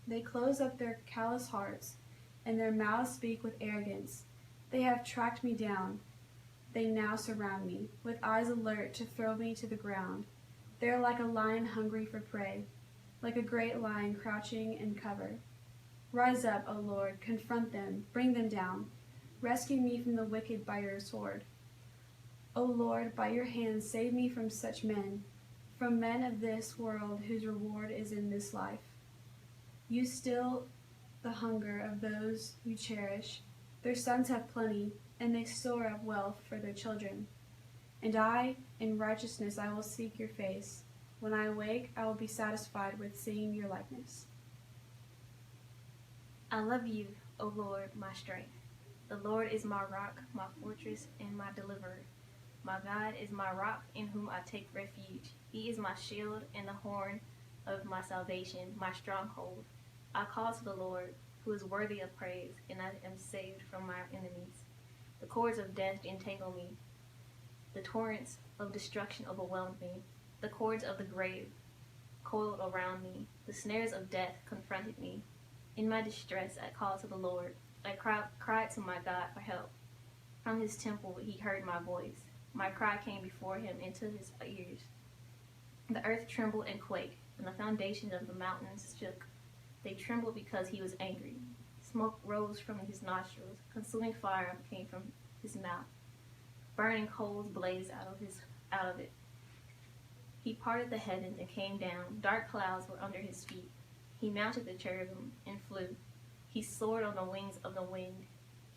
They close up their callous hearts, and their mouths speak with arrogance. They have tracked me down. They now surround me, with eyes alert to throw me to the ground. They are like a lion hungry for prey, like a great lion crouching in cover. Rise up, O Lord, confront them, bring them down. Rescue me from the wicked by your sword. O Lord, by your hand save me from such men, from men of this world whose reward is in this life. You still the hunger of those you cherish. Their sons have plenty, and they store up wealth for their children. And I, in righteousness, I will seek your face. When I awake, I will be satisfied with seeing your likeness. I love you, O Lord, my strength. The Lord is my rock, my fortress, and my deliverer. My God is my rock in whom I take refuge. He is my shield and the horn of my salvation, my stronghold. I call to the Lord, who is worthy of praise, and I am saved from my enemies. The cords of death entangle me. The torrents of destruction overwhelm me. The cords of the grave coiled around me. The snares of death confronted me. In my distress, I called to the Lord. I cried to my God for help. From his temple, he heard my voice. My cry came before him into his ears. The earth trembled and quaked, and the foundations of the mountains shook. They trembled because he was angry. Smoke rose from his nostrils. Consuming fire came from his mouth. Burning coals blazed out of it. He parted the heavens and came down. Dark clouds were under his feet. He mounted the cherubim and flew. He soared on the wings of the wind.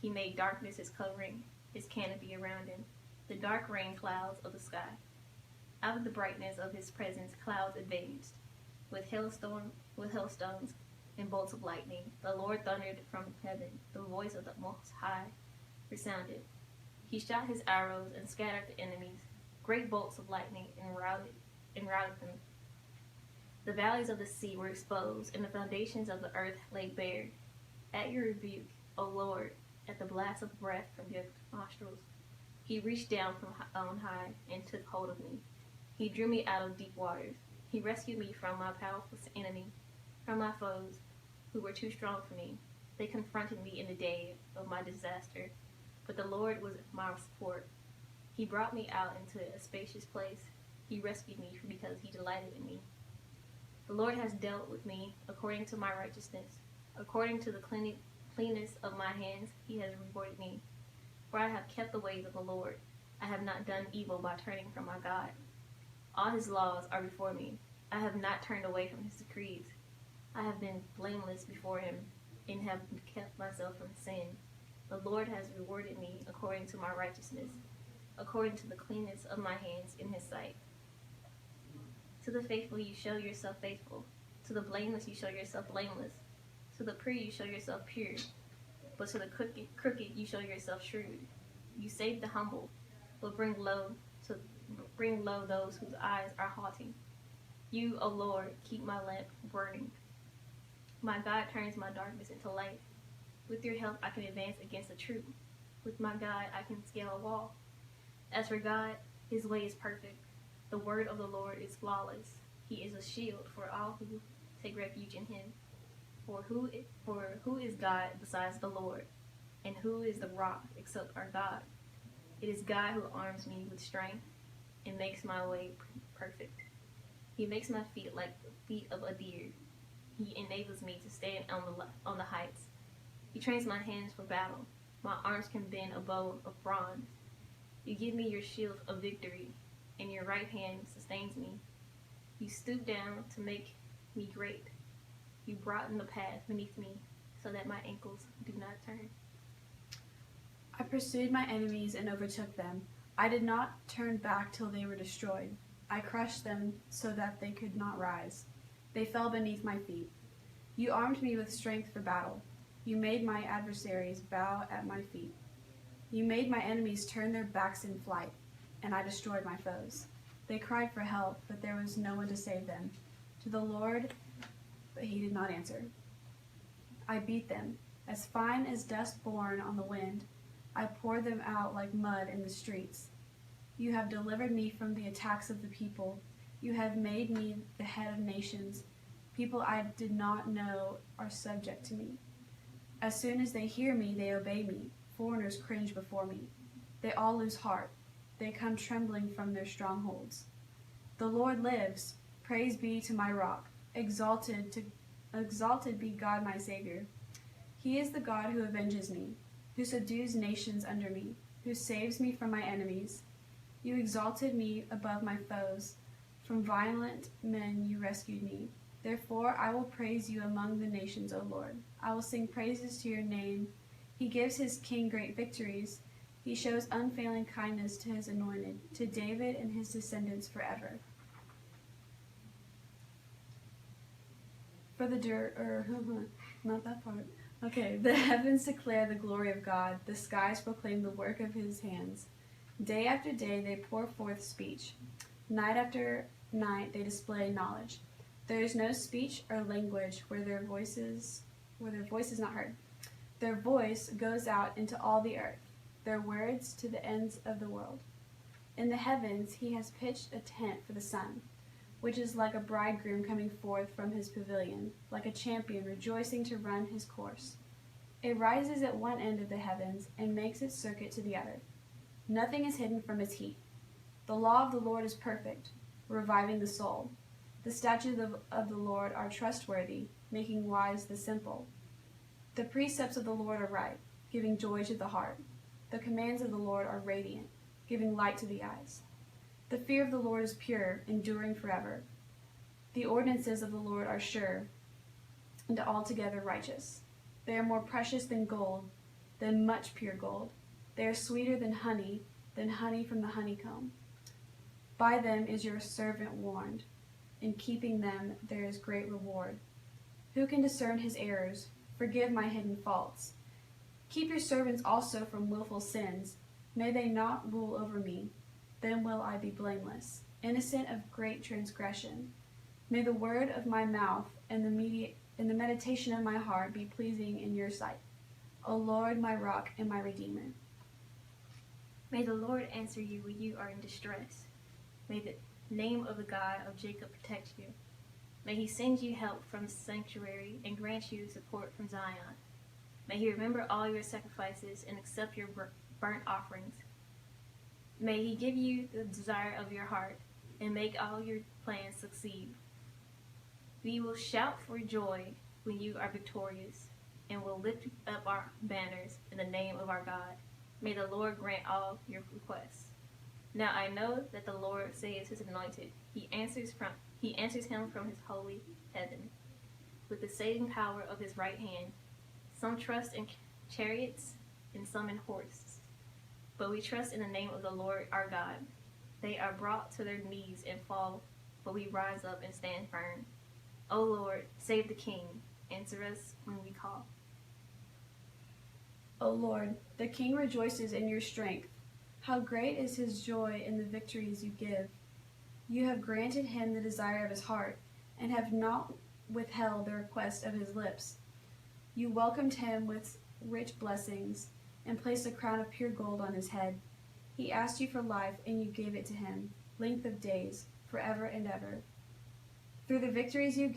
He made darkness his covering, his canopy around him, the dark rain clouds of the sky. Out of the brightness of his presence, clouds advanced, with hailstones and bolts of lightning. The Lord thundered from heaven. The voice of the Most High resounded. He shot his arrows and scattered the enemies. Great bolts of lightning and routed them. The valleys of the sea were exposed, and the foundations of the earth lay bare. At your rebuke, O Lord, at the blast of breath from your nostrils, he reached down from on high and took hold of me. He drew me out of deep waters. He rescued me from my powerful enemy, from my foes, who were too strong for me. They confronted me in the day of my disaster, but the Lord was my support. He brought me out into a spacious place. He rescued me because he delighted in me. The Lord has dealt with me according to my righteousness. According to the cleanness of my hands, he has rewarded me. For I have kept the ways of the Lord. I have not done evil by turning from my God. All his laws are before me. I have not turned away from his decrees. I have been blameless before him and have kept myself from sin. The Lord has rewarded me according to my righteousness, according to the cleanness of my hands in his sight. To the faithful you show yourself faithful. To the blameless you show yourself blameless. To the pure you show yourself pure. But to the crooked you show yourself shrewd. You save the humble, but bring low those whose eyes are haughty. You, O Lord, keep my lamp burning. My God turns my darkness into light. With your help I can advance against the troop. With my God I can scale a wall. As for God, his way is perfect. The word of the Lord is flawless. He is a shield for all who take refuge in him. For who is God besides the Lord? And who is the rock except our God? It is God who arms me with strength and makes my way perfect. He makes my feet like the feet of a deer. He enables me to stand on the heights. He trains my hands for battle. My arms can bend a bow of bronze. You give me your shield of victory, and your right hand sustains me. You stoop down to make me great. You broaden the path beneath me, so that my ankles do not turn. I pursued my enemies and overtook them. I did not turn back till they were destroyed. I crushed them so that they could not rise. They fell beneath my feet. You armed me with strength for battle. You made my adversaries bow at my feet. You made my enemies turn their backs in flight, and I destroyed my foes. They cried for help, but there was no one to save them. To the Lord, but he did not answer. I beat them, as fine as dust borne on the wind. I poured them out like mud in the streets. You have delivered me from the attacks of the people. You have made me the head of nations. People I did not know are subject to me. As soon as they hear me, they obey me. Foreigners cringe before me. They all lose heart. They come trembling from their strongholds. The Lord lives. Praise be to my rock. Exalted be God my Savior. He is the God who avenges me, who subdues nations under me, who saves me from my enemies. You exalted me above my foes. From violent men you rescued me. Therefore I will praise you among the nations, O Lord. I will sing praises to your name. He gives his king great victories. He shows unfailing kindness to his anointed, to David and his descendants forever. For not that part. Okay, the heavens declare the glory of God. The skies proclaim the work of his hands. Day after day they pour forth speech. Night after night they display knowledge. There is no speech or language where their voice is not heard. Their voice goes out into all the earth, their words to the ends of the world. In the heavens he has pitched a tent for the sun, which is like a bridegroom coming forth from his pavilion, like a champion rejoicing to run his course. It rises at one end of the heavens and makes its circuit to the other. Nothing is hidden from its heat. The law of the Lord is perfect, reviving the soul. The statutes of the Lord are trustworthy, making wise the simple. The precepts of the Lord are right, giving joy to the heart. The commands of the Lord are radiant, giving light to the eyes. The fear of the Lord is pure, enduring forever. The ordinances of the Lord are sure and altogether righteous. They are more precious than gold, than much pure gold. They are sweeter than honey from the honeycomb. By them is your servant warned. In keeping them there is great reward. Who can discern his errors? Forgive my hidden faults. Keep your servants also from willful sins. May they not rule over me. Then will I be blameless, innocent of great transgression. May the word of my mouth and the meditation of my heart be pleasing in your sight, O Lord, my rock and my redeemer. May the Lord answer you when you are in distress. May the name of the God of Jacob protect you. May he send you help from the sanctuary and grant you support from Zion. May he remember all your sacrifices and accept your burnt offerings. May he give you the desire of your heart and make all your plans succeed. We will shout for joy when you are victorious and will lift up our banners in the name of our God. May the Lord grant all your requests. Now I know that the Lord saves his anointed. He answers him from his holy heaven with the saving power of his right hand. Some trust in chariots and some in horses, but we trust in the name of the Lord our God. They are brought to their knees and fall, but we rise up and stand firm. O Lord, save the King. Answer us when we call. O Lord, the King rejoices in your strength. How great is his joy in the victories you give. You have granted him the desire of his heart, and have not withheld the request of his lips. You welcomed him with rich blessings, and placed a crown of pure gold on his head. He asked you for life, and you gave it to him, length of days, forever and ever. Through the victories you gave,